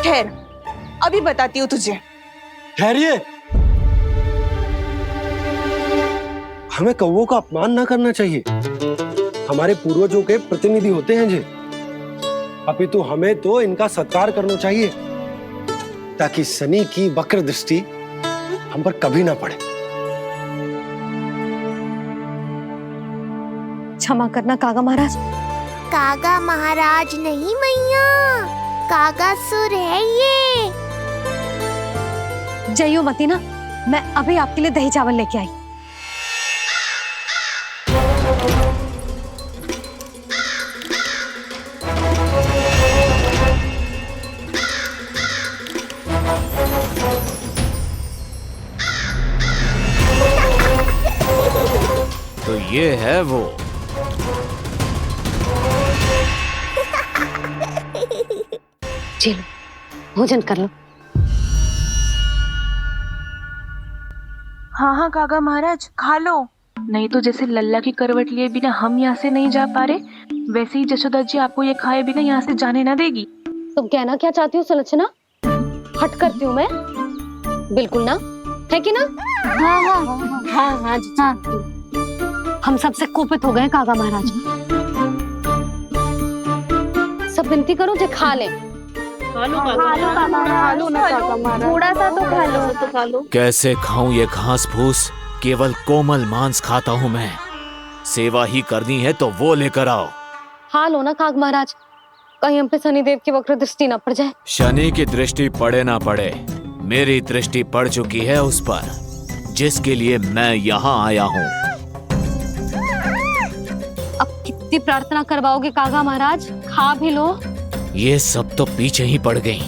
ठहर, अभी बताती हूँ तुझे। ठहरिए, हमें कौवों का अपमान ना करना चाहिए। हमारे पूर्वजों के प्रतिनिधि होते हैं जी। अपितु हमें तो इनका सत्कार करना चाहिए, ताकि शनि की वक्र दृष्टि हम पर कभी ना पड़े। क्षमा करना कागा महाराज। कागा महाराज नहीं मैया, कागासुर है ये। जइयो मती ना, मैं अभी आपके लिए दही चावल लेके आई। ये है वो। चलो भोजन कर लो। हाँ हाँ काका महाराज खा लो। नहीं तो जैसे लल्ला की करवट लिए बिना हम यहाँ से नहीं जा पा रहे, वैसे ही जशोदा जी आपको ये खाए बिना यहाँ से जाने ना देगी। तुम कहना क्या चाहती हो सुलोचना? हट करती हूँ मैं? बिल्कुल ना, है कि ना? हाँ हाँ हाँ हाँ जी हाँ। हम सबसे कोपित हो गए काका महाराज। सब विनती करो जो खा ले। थोड़ा सा तो खा लो। कैसे खाऊं ये घास फूस? केवल कोमल मांस खाता हूँ मैं। सेवा ही करनी है तो वो लेकर आओ। खा लो ना काग महाराज, कहीं हम पे शनिदेव की वक्र दृष्टि ना पड़ जाए। शनि की दृष्टि पड़े ना पड़े, मेरी दृष्टि पड़ चुकी है उस पर, जिसके लिए मैं यहाँ आया हूँ। अब कितनी प्रार्थना करवाओगे कागा महाराज? खा भी लो। ये सब तो पीछे ही पड़ गई,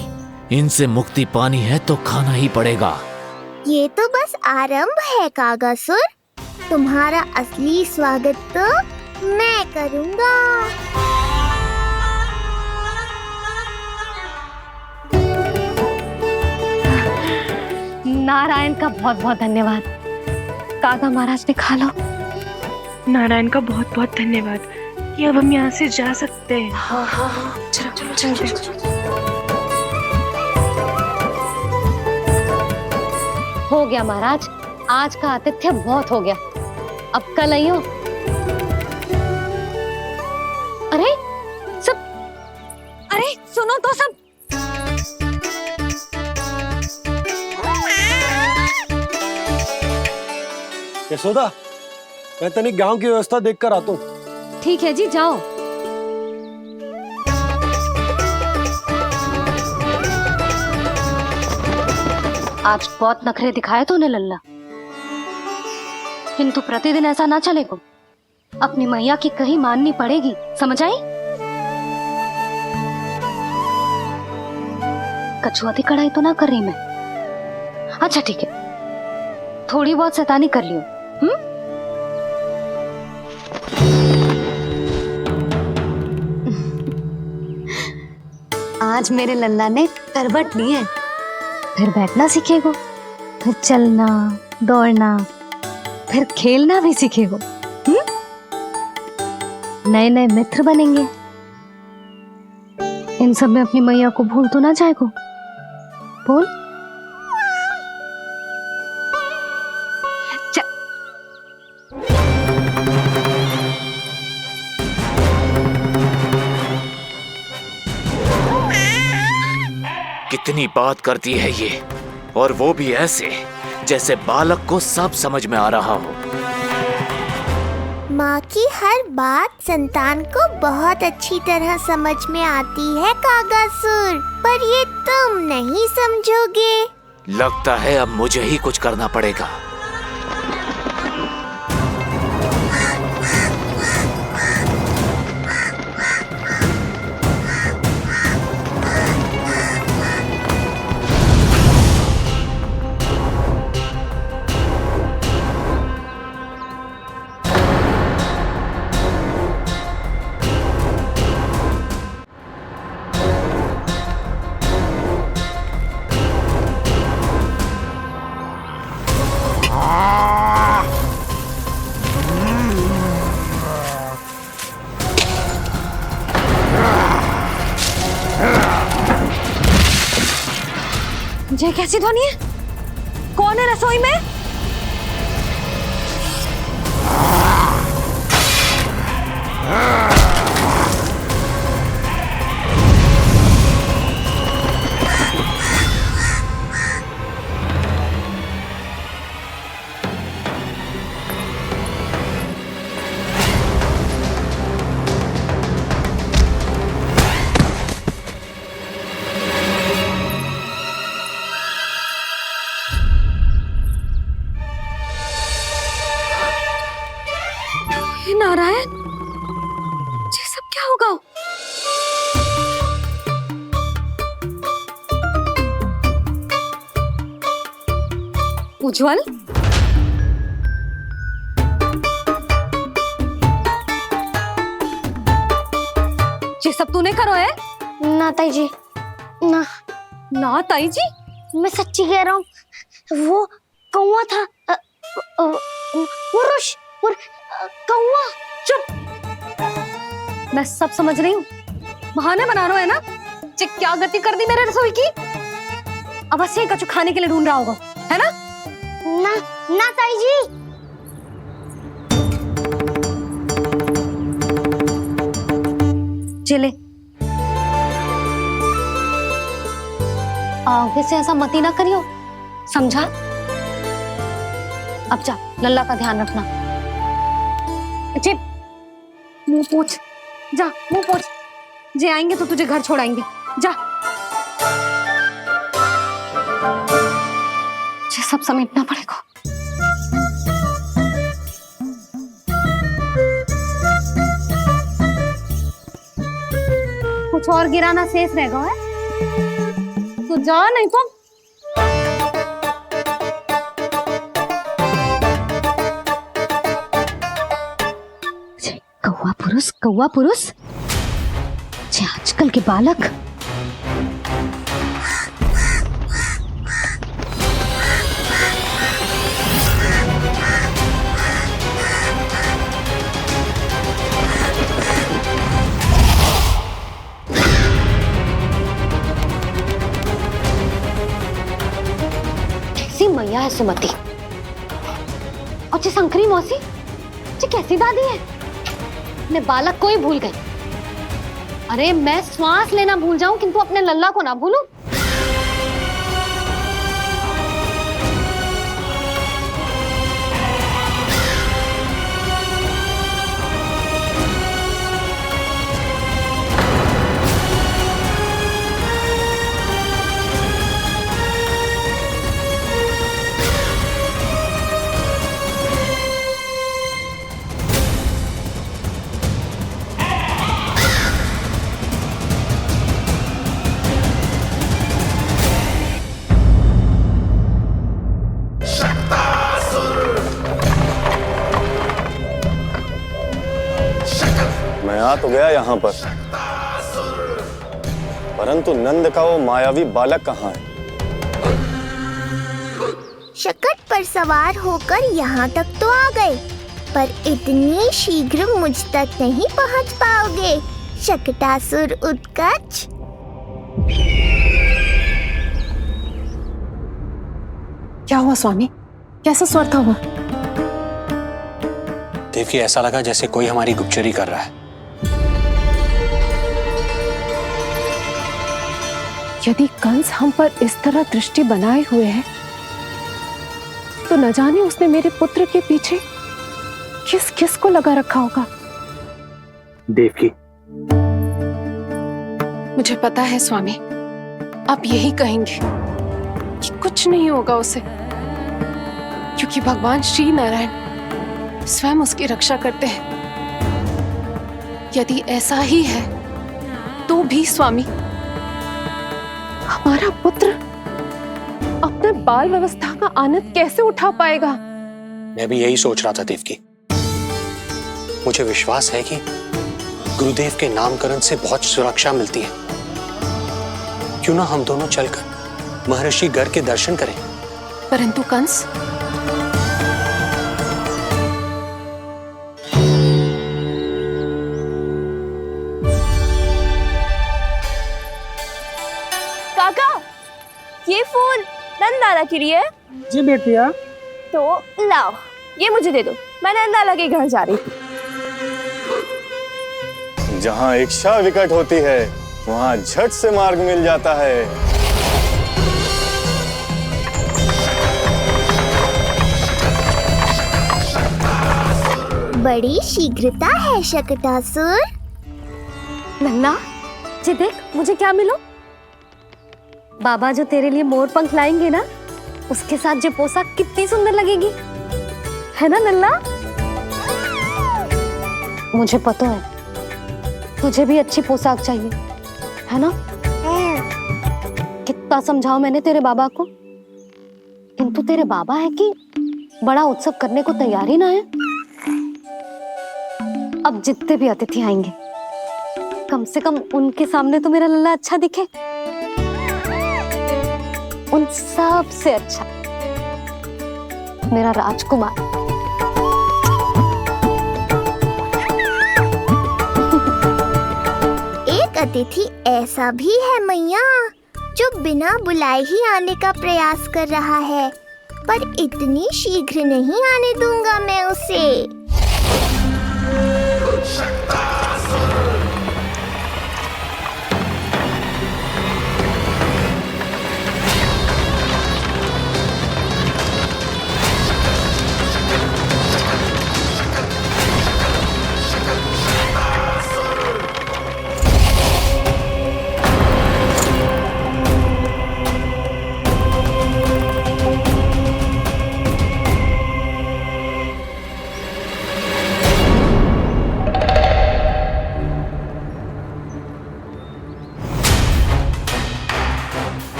इनसे मुक्ति पानी है तो खाना ही पड़ेगा। ये तो बस आरंभ है कागासुर, तुम्हारा असली स्वागत तो मैं करूँगा। नारायण का बहुत बहुत धन्यवाद। कागा महाराज ने खा लो। नारायण का बहुत बहुत धन्यवाद कि अब हम यहाँ से जा सकते हैं। चलो चलो चलो। हो गया महाराज, आज का आतिथ्य बहुत हो गया, अब कल आइयो। अरे सब, अरे सुनो तो सब। यशोदा, मैं तनिक गांव की व्यवस्था देखकर आता हूँ। ठीक है जी, जाओ। आज बहुत नखरे दिखाए तूने लल्ला, किंतु प्रतिदिन ऐसा ना चलेगा। अपनी मैया की कहीं माननी पड़ेगी, समझ आई? कछुआती कढ़ाई तो ना कर रही मैं। अच्छा ठीक है, थोड़ी बहुत शैतानी कर लियो। आज मेरे लल्ला ने करवट ली है, फिर बैठना सीखेगो, फिर चलना दौड़ना, फिर खेलना भी सीखेगो। नए नए मित्र बनेंगे। इन सब में अपनी मैया को भूल तो ना जाएगो। बोल। कितनी बात करती है ये, और वो भी ऐसे जैसे बालक को सब समझ में आ रहा हो। माँ की हर बात संतान को बहुत अच्छी तरह समझ में आती है कागासुर, पर ये तुम नहीं समझोगे। लगता है अब मुझे ही कुछ करना पड़ेगा। ये कैसी ध्वनि है? कौन है रसोई में? नारायण, ये सब क्या होगा? उज्जवल, ये सब तूने करो है? ना ताई जी, ना ना ताई जी, मैं सच्ची कह रहा हूँ, वो कौवा था। कौवा। चुप। मैं सब समझ रही हूँ, बहाने बना रहा है ना। क्या गति कर दी मेरे रसोई की। अब बस ये कछु खाने के लिए ढूंढ रहा होगा, है ना? ना ना ताई जी। चले, आगे से ऐसा मती ना करियो, समझा? अब जा, लल्ला का ध्यान रखना। मुंह पोछ, जा मुंह पोछ। जे आएंगे तो तुझे घर छोड़ाएंगे, जा। ये सब समेटना पड़ेगा। कुछ और गिराना शेष रहेगा है? तू जा, नहीं तो कौवा पुरुष आजकल के बालक। कैसी मैया है सुमति, और जी शंकरी मौसी जी कैसी दादी है। अपने बालक को ही भूल गई। अरे मैं श्वास लेना भूल जाऊं किंतु अपने लल्ला को ना भूलूं। मैं आ तो गया यहाँ पर, परंतु नंद का वो मायावी बालक कहाँ है? शकट पर सवार होकर यहाँ तक तो आ गए, पर इतनी शीघ्र मुझ तक नहीं पहुँच पाओगे, शकटासुर उत्कच। क्या हुआ स्वामी, कैसा स्वर था हुआ? देवकी, ऐसा लगा जैसे कोई हमारी गुप्तचरी कर रहा है। यदि कंस हम पर इस तरह दृष्टि बनाए हुए है, तो न जाने उसने मेरे पुत्र के पीछे किस किस को लगा रखा होगा। देवकी, मुझे पता है स्वामी, आप यही कहेंगे कि कुछ नहीं होगा उसे, क्योंकि भगवान श्री नारायण स्वयं उसकी रक्षा करते हैं। यदि ऐसा ही है तो भी स्वामी, हमारा पुत्र अपने बाल व्यवस्था का आनंद कैसे उठा पाएगा? मैं भी यही सोच रहा था देवकी। मुझे विश्वास है कि गुरुदेव के नामकरण से बहुत सुरक्षा मिलती है। क्यों ना हम दोनों चलकर महर्षि घर के दर्शन करें? परंतु कंस, काका, ये फूल नंदाला के लिए है। जी बेटिया। तो लाओ, ये मुझे दे दो, मैं नंदाला के घर जा रही थी। जहाँ इच्छा विकट होती है, वहाँ झट से मार्ग मिल जाता है। बड़ी शीघ्रता है शकटासुर। नन्ना, जी देख मुझे क्या मिलो। बाबा जो तेरे लिए मोर पंख लाएंगे ना, उसके साथ जो पोशाक कितनी सुंदर लगेगी, है ना नन्ना? मुझे पता है तुझे भी अच्छी पोशाक चाहिए, है ना? कितना समझाओ मैंने तेरे बाबा को, किंतु तेरे बाबा है कि बड़ा उत्सव करने को तैयार ही ना है। अब जितने भी अतिथि आएंगे कम से कम उनके सामने तो मेरा लल्ला अच्छा दिखे, उन सब से अच्छा मेरा राजकुमार। एक अतिथि ऐसा भी है मैया जो बिना बुलाए ही आने का प्रयास कर रहा है, पर इतनी शीघ्र नहीं आने दूंगा मैं उसे।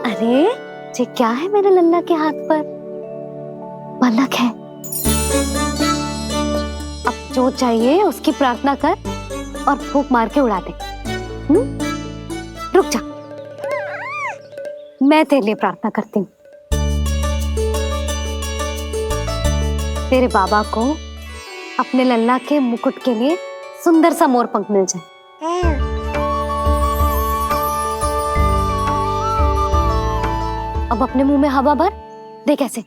अरे ये क्या है मेरे लल्ला के हाथ पर? पलक है। अब जो चाहिए उसकी प्रार्थना कर और फूंक मार के उड़ा दे। रुक जा, मैं तेरे लिए प्रार्थना करती हूँ। तेरे बाबा को अपने लल्ला के मुकुट के लिए सुंदर सा मोर पंख मिल जाए। अब अपने मुंह में हवा भर दे कैसे,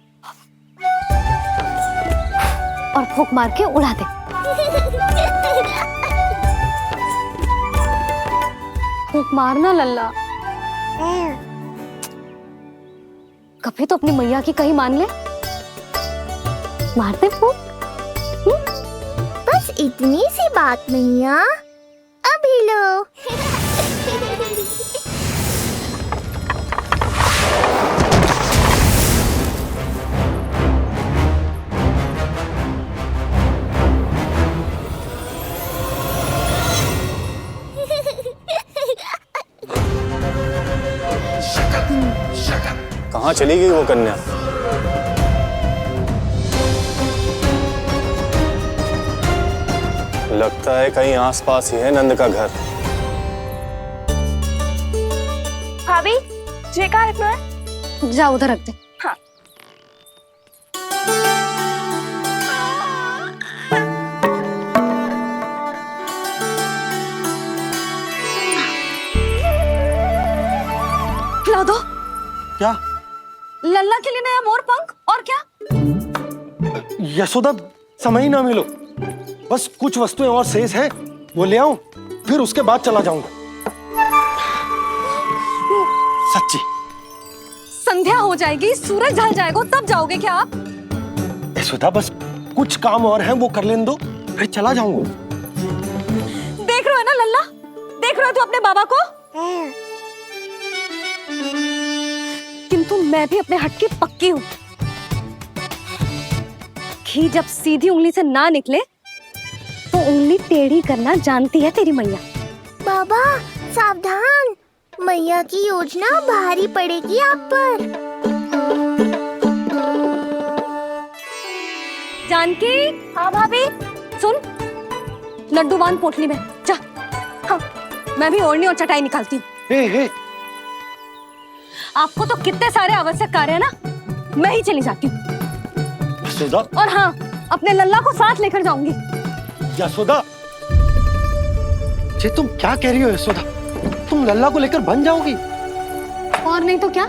और फूंक मार के उड़ा दे। फूंक मारना लल्ला, कभी तो अपनी मैया की कहीं मान ले। मारते फूंक। बस इतनी सी बात मैया, अभी लो। कहाँ चली गई वो कन्या? लगता है कहीं आसपास ही है नंद का घर। भाभी ये कहाँ रखना है? जा उधर रख दे। हाँ। खिला दो। क्या? लल्ला के लिए नया मोर पंख। और क्या? यशोदा, समय ही ना मिलो, बस कुछ वस्तुएं और शेष है, वो ले आऊं, फिर उसके बाद चला जाऊंगा। सच्ची। संध्या हो जाएगी, सूरज ढल जाएगा, तब जाओगे क्या आप? यशोदा, बस कुछ काम और हैं, वो कर लेने दो, फिर चला जाऊंगा। देख रहे हो ना लल्ला, देख रहे हो तू अपने बाबा को? किंतु मैं भी अपने हट की पक्की हूँ। घी जब सीधी उंगली से ना निकले तो उंगली टेढ़ी करना जानती है तेरी मैया। बाबा सावधान, मैया की योजना भारी पड़ेगी आप पर। जानकी। हाँ भाभी। सुन, लड्डू बांध पोटली में, जा। हाँ, मैं भी ओढ़नी और चटाई निकालती हूँ। आपको तो कितने सारे आवश्यक कार्य है ना, मैं ही चली जाती हूँ। यशोदा। और हाँ, अपने लल्ला को साथ लेकर जाऊंगी। यशोदा, ये तुम क्या कह रही हो यशोदा? तुम लल्ला को लेकर बन जाओगी? और नहीं तो क्या,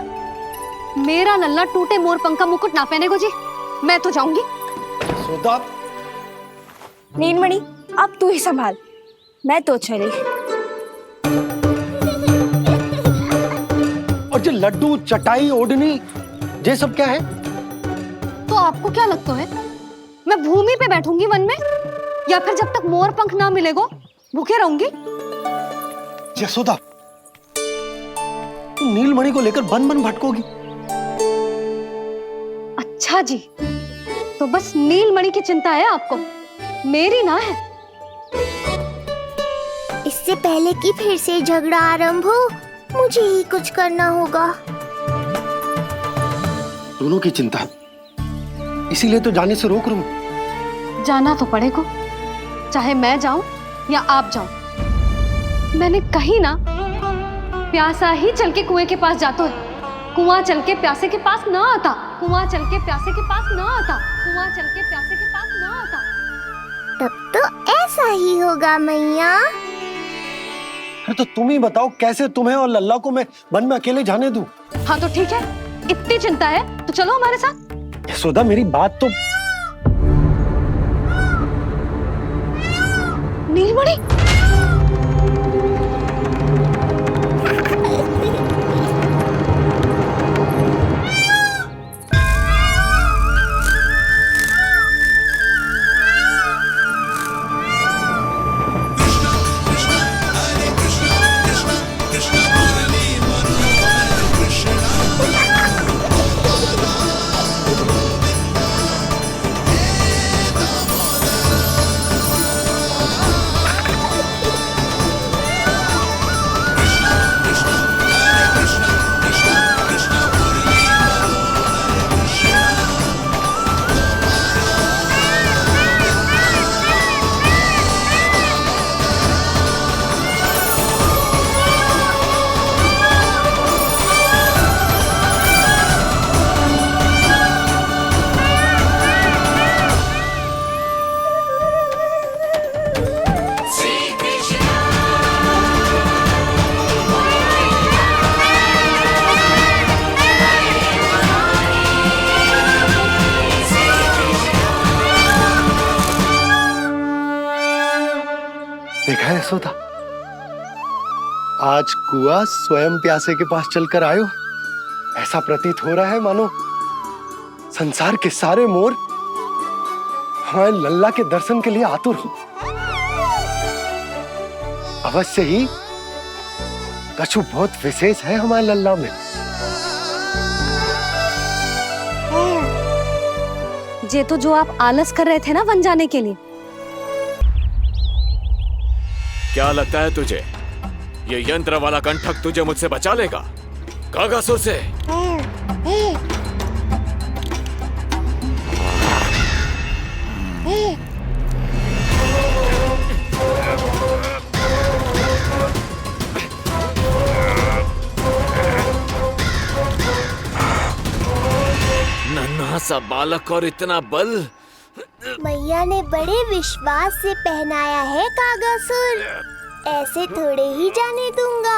मेरा लल्ला टूटे मोर पंख का मुकुट ना पहने को जी, मैं तो जाऊंगी। यशोदा। नीलमणि, अब तू ही संभाल, मैं तो चली। और ये लड्डू, चटाई, ओढ़नी, ये सब क्या है? तो आपको क्या लगता है, मैं भूमि पे बैठूंगी वन में, या फिर जब तक मोर पंख ना मिलेगा भूखे रहूंगी? यशोदा, तुम नीलमणि को लेकर बन बन भटकोगी। अच्छा जी, तो बस नीलमणि की चिंता है आपको, मेरी ना है। इससे इससे पहले कि फिर से झगड़ा आरंभ हो, मुझे ही कुछ करना होगा। दोनों की चिंता, इसीलिए तो जाने से रोक रहा हूँ। जाना तो पड़ेगा, चाहे मैं जाऊं या आप जाओ। मैंने कहीं ना प्यासा ही चल के कुएं के पास जाता है, कुआं चल के प्यासे के पास ना आता, कुआं चल के प्यासे के पास ना आता, कुआं चल के प्यासे के पास ना आता। तब तो ऐसा ही होगा मैया। अरे तो तुम ही बताओ, कैसे तुम्हें और लल्ला को मैं वन में अकेले जाने दूं? हाँ तो ठीक है, इतनी चिंता है तो चलो हमारे साथ। यशोदा मेरी बात तो। नीलमणि, देखा है यशोदा, आज कुआं स्वयं प्यासे के पास चलकर आयो। ऐसा प्रतीत हो रहा है मानो संसार के सारे मोर हमारे लल्ला के दर्शन के लिए आतुर हो। अवश्य ही कछु बहुत विशेष है हमारे लल्ला में। ये तो जो आप आलस कर रहे थे ना वन जाने के लिए। क्या लगता है तुझे ये यंत्र वाला कंठक तुझे मुझसे बचा लेगा कागासुर से? नन्हा सा बालक और इतना बल। मैया ने बड़े विश्वास से पहनाया है कागासुर, ऐसे थोड़े ही जाने दूंगा।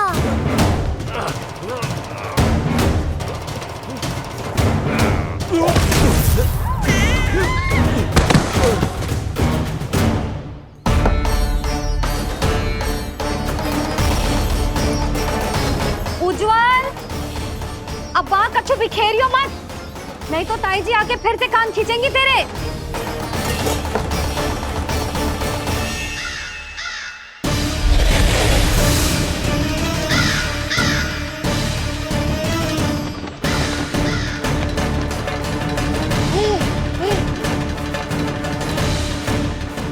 उज्जवल, अब वहां कछु बिखेरियो मत, नहीं तो ताई जी आके फिर से कान खींचेंगी तेरे।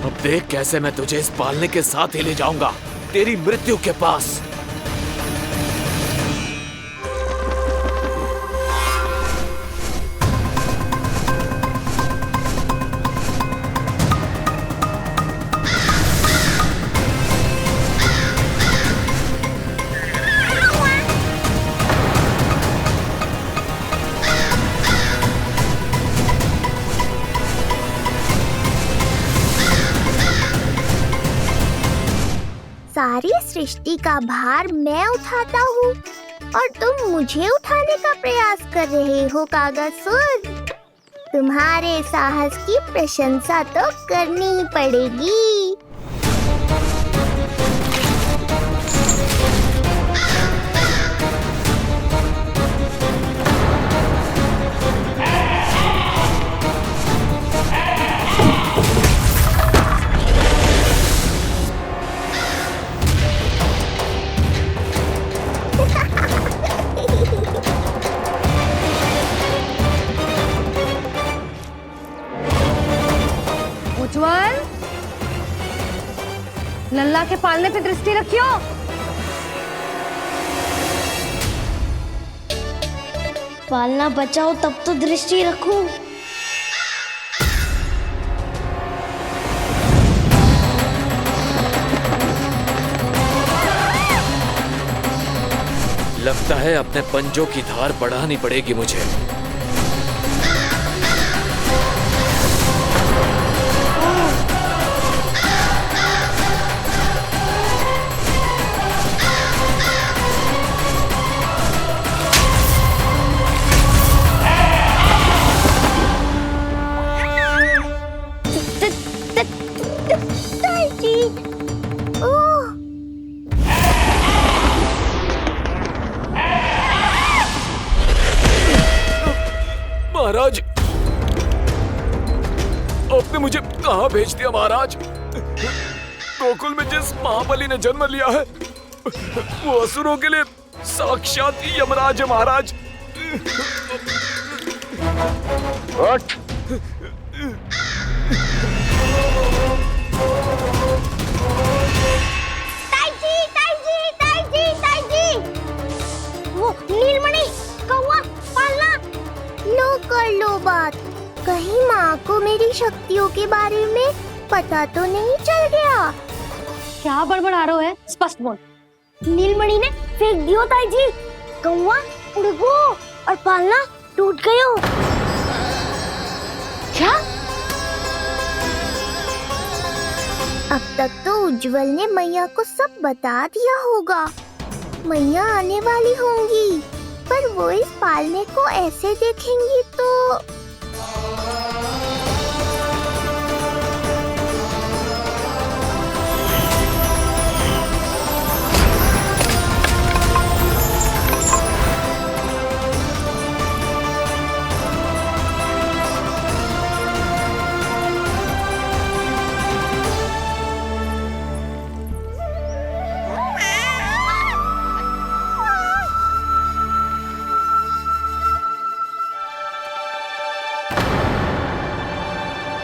अब देख कैसे मैं तुझे इस पालने के साथ ही ले जाऊंगा तेरी मृत्यु के पास। सारी सृष्टि का भार मैं उठाता हूँ और तुम मुझे उठाने का प्रयास कर रहे हो कागासुर। तुम्हारे साहस की प्रशंसा तो करनी ही पड़ेगी। लल्ला के पालने पे दृष्टि रखियो। पालना बचाओ तब तो दृष्टि रखूं। लगता है अपने पंजों की धार बढ़ानी पड़ेगी मुझे। महाराज, आपने मुझे कहाँ भेज दिया महाराज? गोकुल में जिस महाबली ने जन्म लिया है वो असुरों के लिए साक्षात यमराज है महाराज। उठ। वो नीलमणि, कौवा, पालना। लो कर लो बात। कहीं माँ को मेरी शक्तियों के बारे में पता तो नहीं चल गया। क्या बड़बड़ा रहे हो? स्पष्ट बोल। नीलमणि ने फेंक दियो ताई जी। कौवा उड़ गयो और पालना टूट गयो। क्या? अब तक तो उज्जवल ने मैया को सब बता दिया होगा। मैया आने वाली होंगी, पर वो इस पालने को ऐसे देखेंगी तो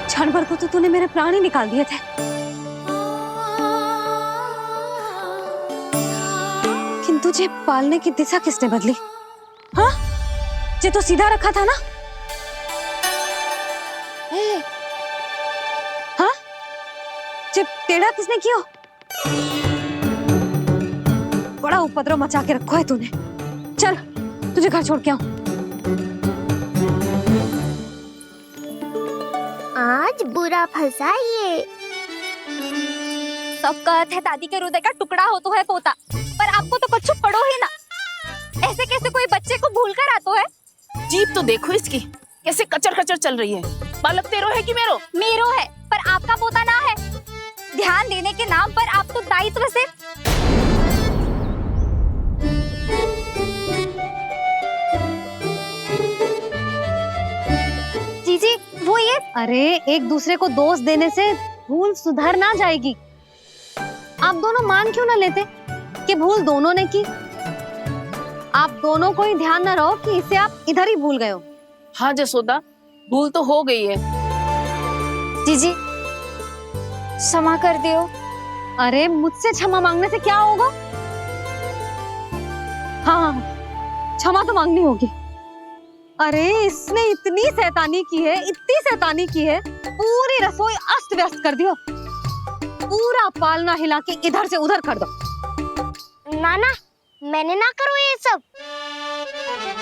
क्षण भर को तो तूने मेरे प्राण ही निकाल दिए थे। किंतु तुझे पालने की दिशा किसने बदली? हाँ, जे तो सीधा रखा था ना? हाँ, जे टेढ़ा किसने किया? बड़ा उपद्रव मचा के रखो है तूने। चल, तुझे घर छोड़ के आऊं। आज बुरा फंसा ये। सब कहते हैं दादी के हृदय का टुकड़ा हो तो है पोता, पर आपको तो कुछ पड़ो ही ना। ऐसे कैसे कोई बच्चे को भूल कर आतो है? जीभ तो देखो इसकी, कैसे कचर कचर चल रही है। बालक तेरो है कि मेरो? मेरो है, पर आपका पोता ना है। ध्यान देने के नाम पर आप तो दायित्व से जीजी वो ये। अरे एक दूसरे को दोष देने से भूल सुधर ना जाएगी। आप दोनों मान क्यों ना लेते कि भूल दोनों ने की? आप दोनों को ही ध्यान न रहो कि इसे आप इधर ही भूल गए हो। हाँ जसोदा, भूल तो हो गई है। जीजी क्षमा कर दियो। अरे मुझसे क्षमा मांगने से क्या होगा? हाँ, क्षमा तो मांगनी होगी। अरे इसने इतनी शैतानी की है, इतनी शैतानी की है, पूरी रसोई अस्त व्यस्त कर दियो। पूरा पालना हिला के इधर से उधर कर दो। नाना, मैंने ना करो ये सब।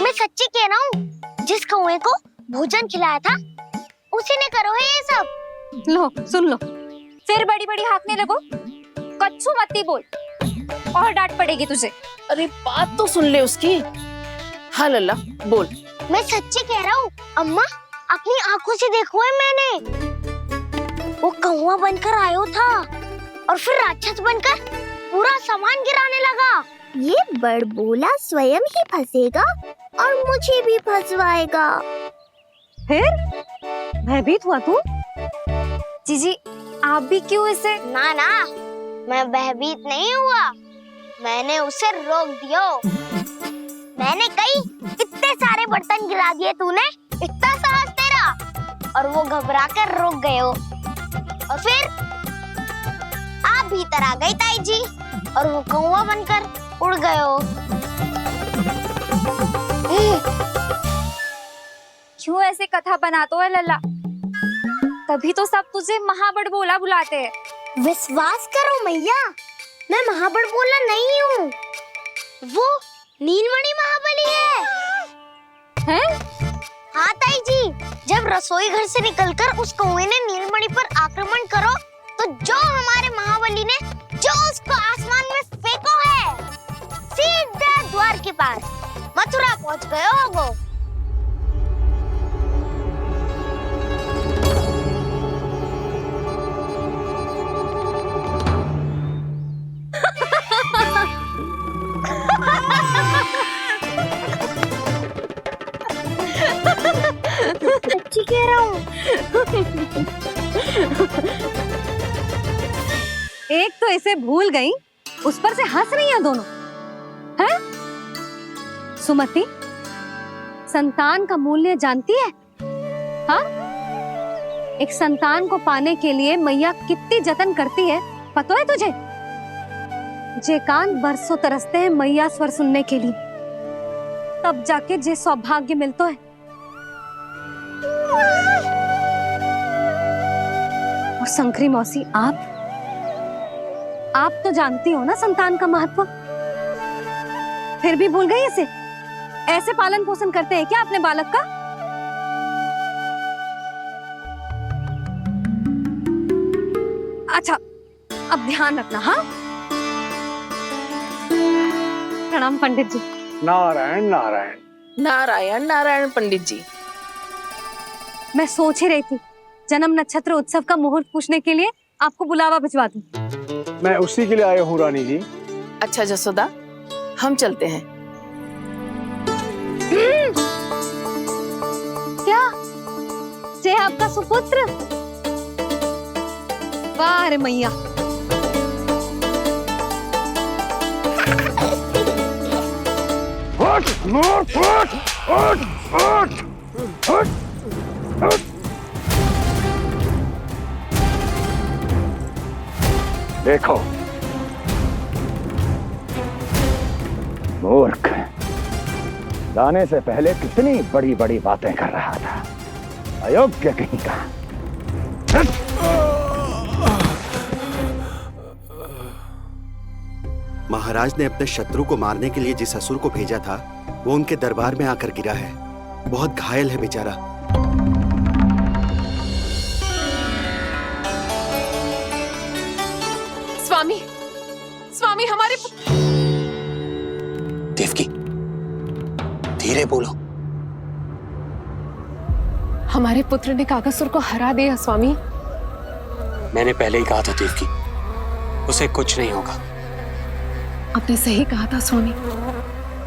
मैं सच्ची कह रहा हूँ, जिस कौवे को भोजन खिलाया था उसी ने करो है ये सब। लो सुन लो, फिर बड़ी बड़ी हाकने लगो। कच्छू मत बोल और डांट पड़ेगी तुझे। अरे बात तो सुन ले उसकी। हाँ लल्ला बोल। मैं सच्ची कह रहा हूँ अम्मा, अपनी आंखों से देखो है मैंने। वो कौवा बनकर आयो था और फिर राक्षस बनकर पूरा सामान गिराने लगा। ये बड़बोला स्वयं ही फंसेगा और मुझे भी फंसवाएगा। फिर भयभीत हुआ तू? जीजी आप भी क्यों इसे? ना ना, मैं भयभीत नहीं हुआ, मैंने उसे रोक दिया। मैंने कही इतने सारे बर्तन गिरा दिए तूने, इतना साहस तेरा, और वो घबरा कर रुक गए हो। और फिर आप भीतर लेकर आ गई ताई जी और वो कौवा बनकर उड़ गए हो। क्यों ऐसे कथा बनाते हो लल्ला? तभी तो सब तुझे महाबड़ बोला बुलाते हैं। विश्वास करो मैया, मैं महाबड़ बोला नहीं हूँ, वो नीलमणि महाबली है। हैं? हाँ ताई जी, जब रसोई घर से निकलकर उस कौवे ने नीलमणि पर आक्रमण करो तो जो हमारे महाबली ने जो उसको आसमान में फेंको है, सीधा द्वार के पास मथुरा पहुंच गए हो वो। सच्ची कह रहा हूँ। एक तो इसे भूल गई, उस पर से हंस रही हैं दोनों। हैं? सुमति, संतान का मूल्य जानती है? हाँ? एक संतान को पाने के लिए मैया कितनी जतन करती है, पता है तुझे? जे कान बरसों तरसते हैं मैया स्वर सुनने के लिए, तब जाके जे सौभाग्य मिलता है। और शंकरी मौसी, आप तो जानती हो ना संतान का महत्व, फिर भी भूल गई इसे? ऐसे पालन पोषण करते हैं क्या अपने बालक का? अच्छा, अब ध्यान रखना। हाँ, प्रणाम पंडित जी। नारायण नारायण नारायण नारायण पंडित जी। मैं सोच ही रही थी जन्म नक्षत्र उत्सव का मुहूर्त पूछने के लिए आपको बुलावा भिजवा दूं। मैं उसी के लिए आया हूँ रानी जी। अच्छा जसोदा, हम चलते हैं। क्या जे आपका सुपुत्र? वाह रे मैया। देखो मूर्ख, जाने से पहले कितनी बड़ी बड़ी बातें कर रहा था, अयोग्य कहीं का। महाराज ने अपने शत्रु को मारने के लिए जिस असुर को भेजा था वो उनके दरबार में आकर गिरा है, बहुत घायल है बेचारा। स्वामी, स्वामी हमारे देवकी, धीरे बोलो। हमारे पुत्र ने काकासुर को हरा दिया स्वामी। मैंने पहले ही कहा था देवकी, उसे कुछ नहीं होगा। आपने सही कहा था स्वामी,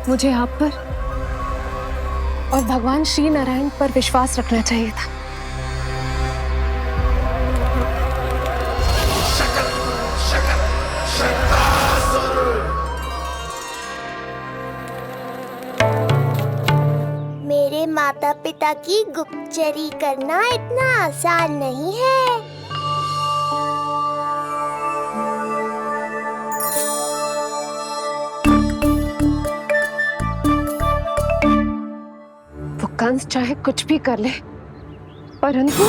मुझे आप पर और भगवान श्री नारायण पर विश्वास रखना चाहिए था। मेरे माता पिता की गुप्तचरी करना इतना आसान नहीं है। वो कंस चाहे कुछ भी कर ले, परंतु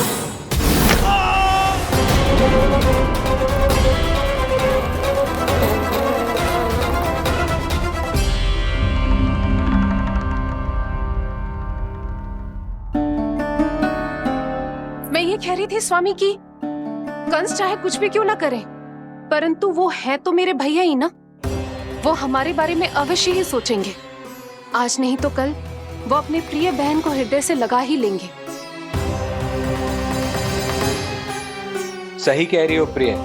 मैं ये कह रही थी स्वामी कि कंस चाहे कुछ भी क्यों ना करे, परंतु वो है तो मेरे भैया ही ना। वो हमारे बारे में अवश्य ही सोचेंगे। आज नहीं तो कल वो अपने प्रिय बहन को हृदय से लगा ही लेंगे। सही कह रही हो प्रिय।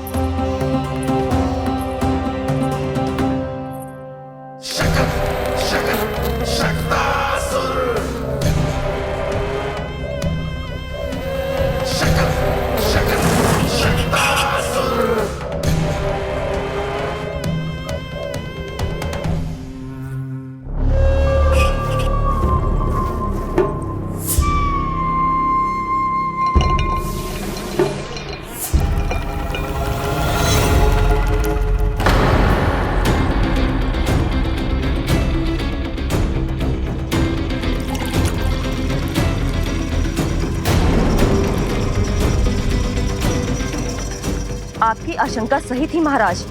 आपकी आशंका सही थी महाराज।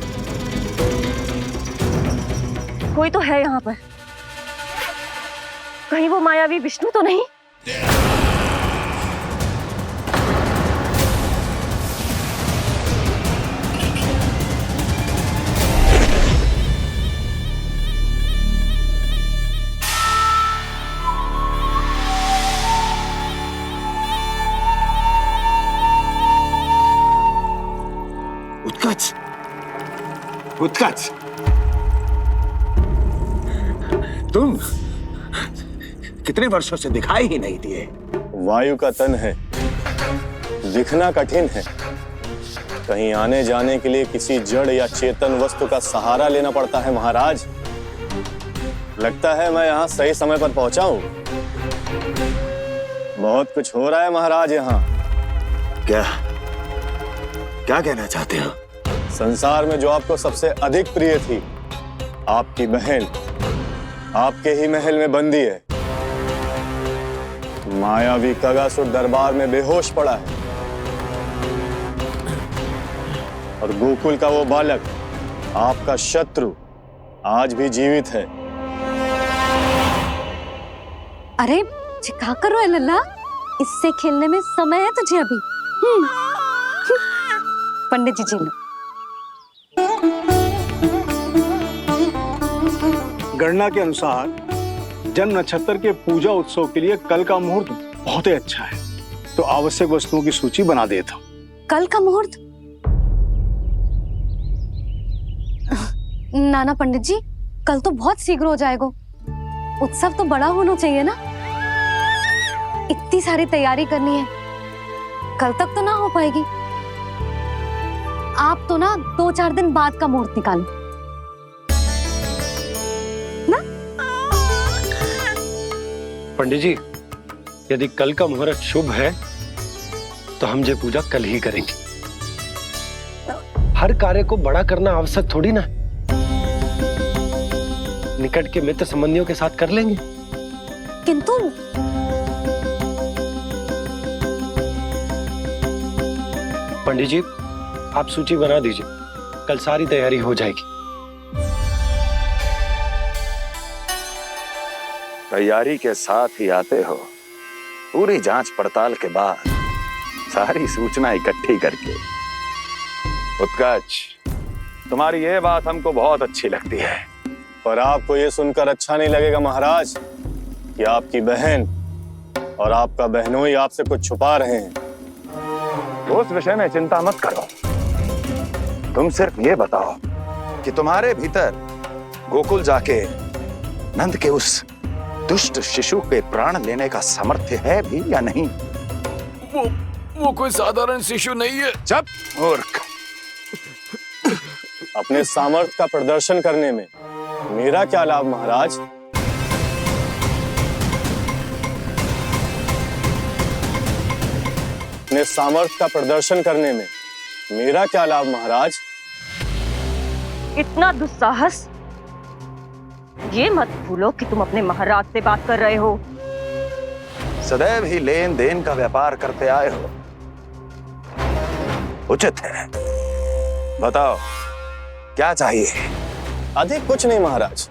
कोई तो है यहाँ पर। कहीं वो मायावी विष्णु तो नहीं? उत्कच, उत्कच, तुम कितने वर्षों से दिखाई ही नहीं दिए। वायु का तन है, दिखना कठिन है। कहीं आने जाने के लिए किसी जड़ या चेतन वस्तु का सहारा लेना पड़ता है महाराज। लगता है मैं यहाँ सही समय पर पहुंचा हूँ। बहुत कुछ हो रहा है महाराज यहाँ। क्या क्या कहना चाहते हो? संसार में जो आपको सबसे अधिक प्रिय थी, आपकी बहन, आपके ही महल में बंदी है। मायावी कगासुर दरबार में बेहोश पड़ा है और गोकुल का वो बालक, आपका शत्रु, आज भी जीवित है। अरे चिका करो है लल्ला, इससे खेलने में समय है तुझे अभी। पंडित जी जी लो। गणना के अनुसार जन्म नक्षत्र के पूजा उत्सव के लिए कल का मुहूर्त बहुत ही अच्छा है, तो आवश्यक वस्तुओं की सूची बना देता हूँ। कल का मुहूर्त? नाना पंडित जी, कल तो बहुत शीघ्र हो जाएगा। उत्सव तो बड़ा होना चाहिए ना, इतनी सारी तैयारी करनी है, कल तक तो ना हो पाएगी। आप तो ना 2-4 दिन बाद का मुहूर्त निकालो ना। पंडित जी, यदि कल का मुहूर्त शुभ है तो हम ये पूजा कल ही करेंगे। हर कार्य को बड़ा करना आवश्यक थोड़ी ना, निकट के मित्र संबंधियों के साथ कर लेंगे। किंतु पंडित जी, आप सूची बना दीजिए, कल सारी तैयारी हो जाएगी। तैयारी के साथ ही आते हो, पूरी जांच पड़ताल के बाद सारी सूचना इकट्ठी करके। उत्कच, तुम्हारी ये बात हमको बहुत अच्छी लगती है। पर आपको ये सुनकर अच्छा नहीं लगेगा महाराज कि आपकी बहन और आपका बहनोई आपसे कुछ छुपा रहे हैं। उस विषय में चिंता मत करो, तुम सिर्फ ये बताओ कि तुम्हारे भीतर गोकुल जाके नंद के उस दुष्ट शिशु के प्राण लेने का सामर्थ्य है भी या नहीं? वो कोई साधारण शिशु नहीं है। चुप मूर्ख। अपने सामर्थ्य का प्रदर्शन करने में मेरा क्या लाभ महाराज? अपने सामर्थ्य का प्रदर्शन करने में मेरा क्या लाभ महाराज? इतना दुस्साहस? ये मत भूलो कि तुम अपने महाराज से बात कर रहे हो। सदैव ही लेन देन का व्यापार करते आए हो, उचित है। बताओ क्या चाहिए? अधिक कुछ नहीं महाराज,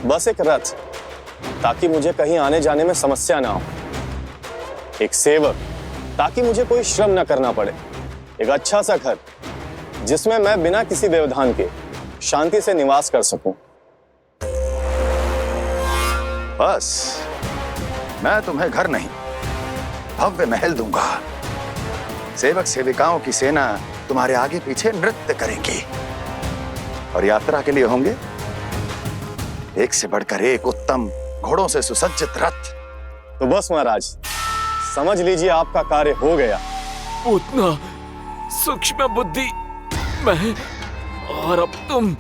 बस एक रथ, ताकि मुझे कहीं आने जाने में समस्या ना हो। एक सेवक, ताकि मुझे कोई श्रम न करना पड़े। एक अच्छा सा घर, जिसमें मैं बिना किसी व्यवधान के शांति से निवास कर सकूं। बस, मैं तुम्हें घर नहीं, भव्य महल दूंगा। सेवक सेविकाओं की सेना तुम्हारे आगे पीछे नृत्य करेंगी और यात्रा के लिए होंगे एक से बढ़कर एक उत्तम घोड़ों से सुसज्जित रथ। तो बस महाराज, समझ लीजिए आपका कार्य हो गया। उतना सूक्ष्म बुद्धि मैं, और अब तुम,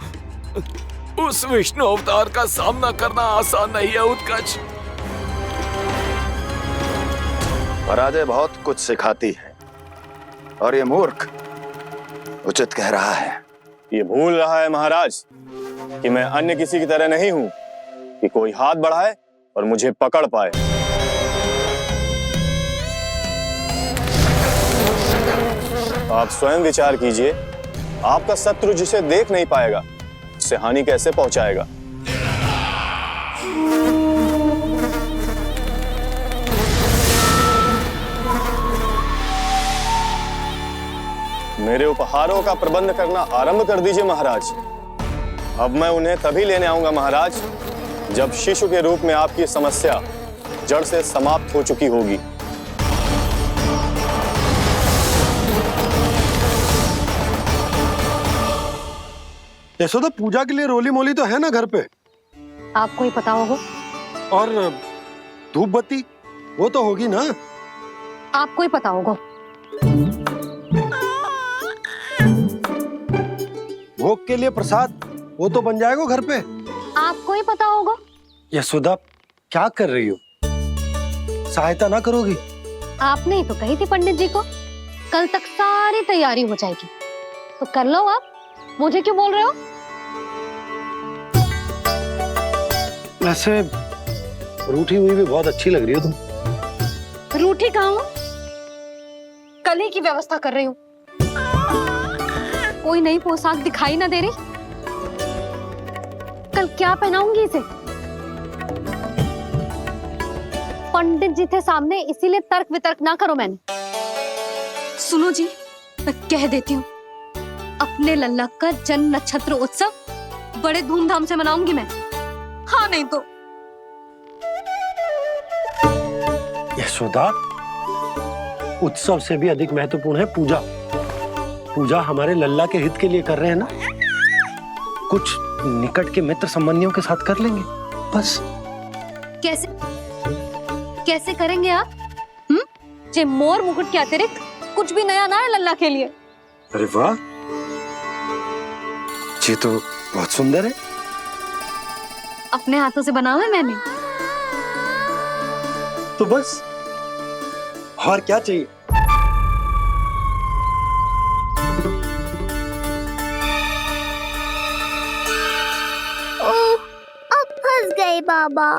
उस विष्णु अवतार का सामना करना आसान नहीं है उत्कच। पराजय बहुत कुछ सिखाती है और ये मूर्ख उचित कह रहा है। ये भूल रहा है महाराज कि मैं अन्य किसी की तरह नहीं हूं कि कोई हाथ बढ़ाए और मुझे पकड़ पाए। आप स्वयं विचार कीजिए आपका शत्रु जिसे देख नहीं पाएगा उसे हानि कैसे पहुंचाएगा? मेरे उपहारों का प्रबंध करना आरंभ कर दीजिए महाराज। अब मैं उन्हें तभी लेने आऊंगा महाराज जब शिशु के रूप में आपकी समस्या जड़ से समाप्त हो चुकी होगी। यशोदा, पूजा के लिए रोली मोली तो है ना घर पे? आपको ही पता होगा। और धूप बत्ती वो तो होगी ना? आपको ही पता होगा। भोग के लिए प्रसाद वो तो बन जाएगा घर पे। आपको ही पता होगा। यशोदा, क्या कर रही हो? सहायता ना करोगी? आपने ही तो कही थी पंडित जी को कल तक सारी तैयारी हो जाएगी, तो कर लो आप। मुझे क्यों बोल रहे हो? वैसे रूठी हुई भी बहुत अच्छी लग रही हो तुम। रूठी कहाँ हूँ? कल ही की व्यवस्था कर रही हूँ। कोई नई पोशाक दिखाई ना दे रही। कल क्या पहनाऊंगी इसे? पंडित जी थे सामने, इसीलिए तर्क वितर्क ना करो। मैंने सुनो जी, मैं कह देती हूँ, अपने लल्ला का जन्म नक्षत्र उत्सव बड़े धूमधाम से मनाऊंगी मैं। हाँ नहीं तो। यशोदा, उत्सव से भी अधिक महत्वपूर्ण है पूजा। पूजा हमारे लल्ला के हित के लिए कर रहे हैं ना। कुछ निकट के मित्र संबंधियों के साथ कर लेंगे बस। कैसे कैसे करेंगे आप? जे मोर मुकुट के अतिरिक्त कुछ भी नया ना है लल्ला के लिए। अरे वाह, ये तो बहुत सुंदर है। अपने हाथों से बनाया है मैंने। तो बस और क्या चाहिए? ओह, अब फंस गए बाबा।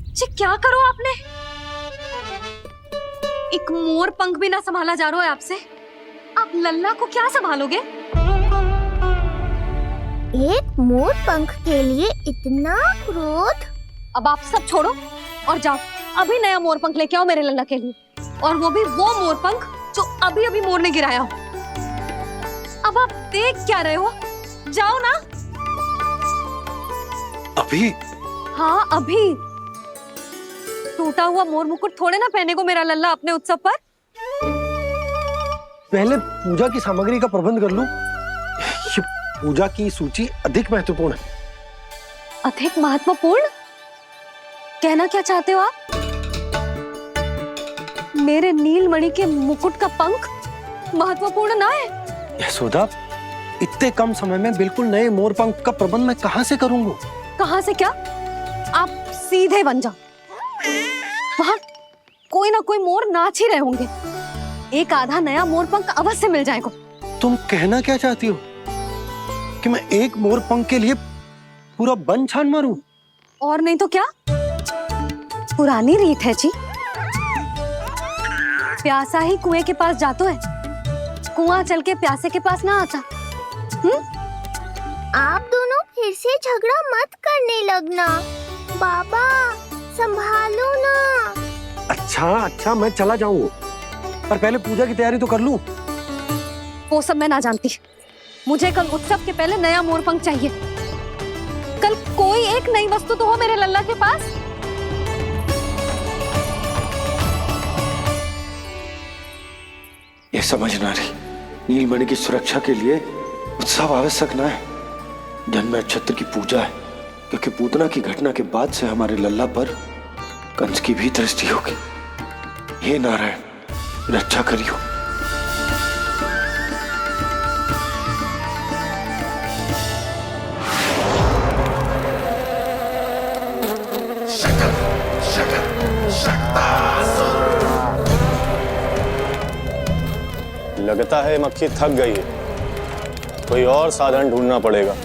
जी क्या करो आपने? एक मोर पंख भी ना संभाला जा रहा है आपसे। आप लल्ला को क्या संभालोगे? एक मोर पंख के लिए इतना क्रोध? अब आप सब छोड़ो और जाओ, अभी नया मोर पंख लेके आओ मेरे लल्ला के लिए, और वो भी वो मोर पंख जो अभी अभी मोर ने गिराया हो। अब आप देख क्या रहे हो? जाओ ना। अभी? हाँ अभी। टूटा हुआ मोर मुकुट थोड़े ना पहने को मेरा लल्ला अपने उत्सव पर। पहले पूजा की सामग्री का प्रबंध कर लूं। ये पूजा की सूची अधिक महत्वपूर्ण है। अधिक महत्वपूर्ण? कहना क्या चाहते हो आप? मेरे नीलमणि के मुकुट का पंख महत्वपूर्ण ना है? यशोदा, इतने कम समय में बिल्कुल नए मोर पंख का प्रबंध मैं कहां से करूंगा? कहां से क्या? आप सीधे बन जाओ। वहां कोई ना कोई मोर नाच ही रहे होंगे। एक आधा नया मोर पंख अवश्य मिल जाएगा। तुम कहना क्या चाहती हो कि मैं एक मोर पंख के लिए पूरा वन छान मारूं? और नहीं तो क्या, पुरानी रीत है जी। प्यासा ही कुएं के पास जाता है, कुआं चल के प्यासे के पास ना आता। आप दोनों फिर से झगड़ा मत करने लगना। बाबा संभालो ना। अच्छा मैं चला जाऊंगा, पर पहले पूजा की तैयारी तो कर लूं। वो सब मैं ना जानती। मुझे कल उत्सव के पहले नया मोर पंख चाहिए। कल कोई एक नई वस्तु तो हो मेरे लल्ला के पास। ये समझ ना रही, नीलमणि की सुरक्षा के लिए उत्सव आवश्यक ना है, जन्म नक्षत्र की पूजा है, क्योंकि पूतना की घटना के बाद से हमारे लल्ला पर कंस की भी दृष्टि होगी। हे नारायण, रक्षा करियो। लगता है मक्खी थक गई है, कोई और साधन ढूंढना पड़ेगा।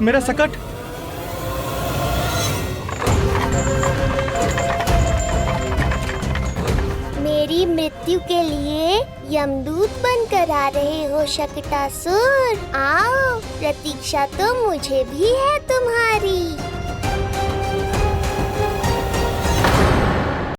मेरा सकट। मेरी मृत्यु के लिए यमदूत बनकर आ रहे हो शकटासुर? आओ, प्रतीक्षा तो मुझे भी है तुम्हारी।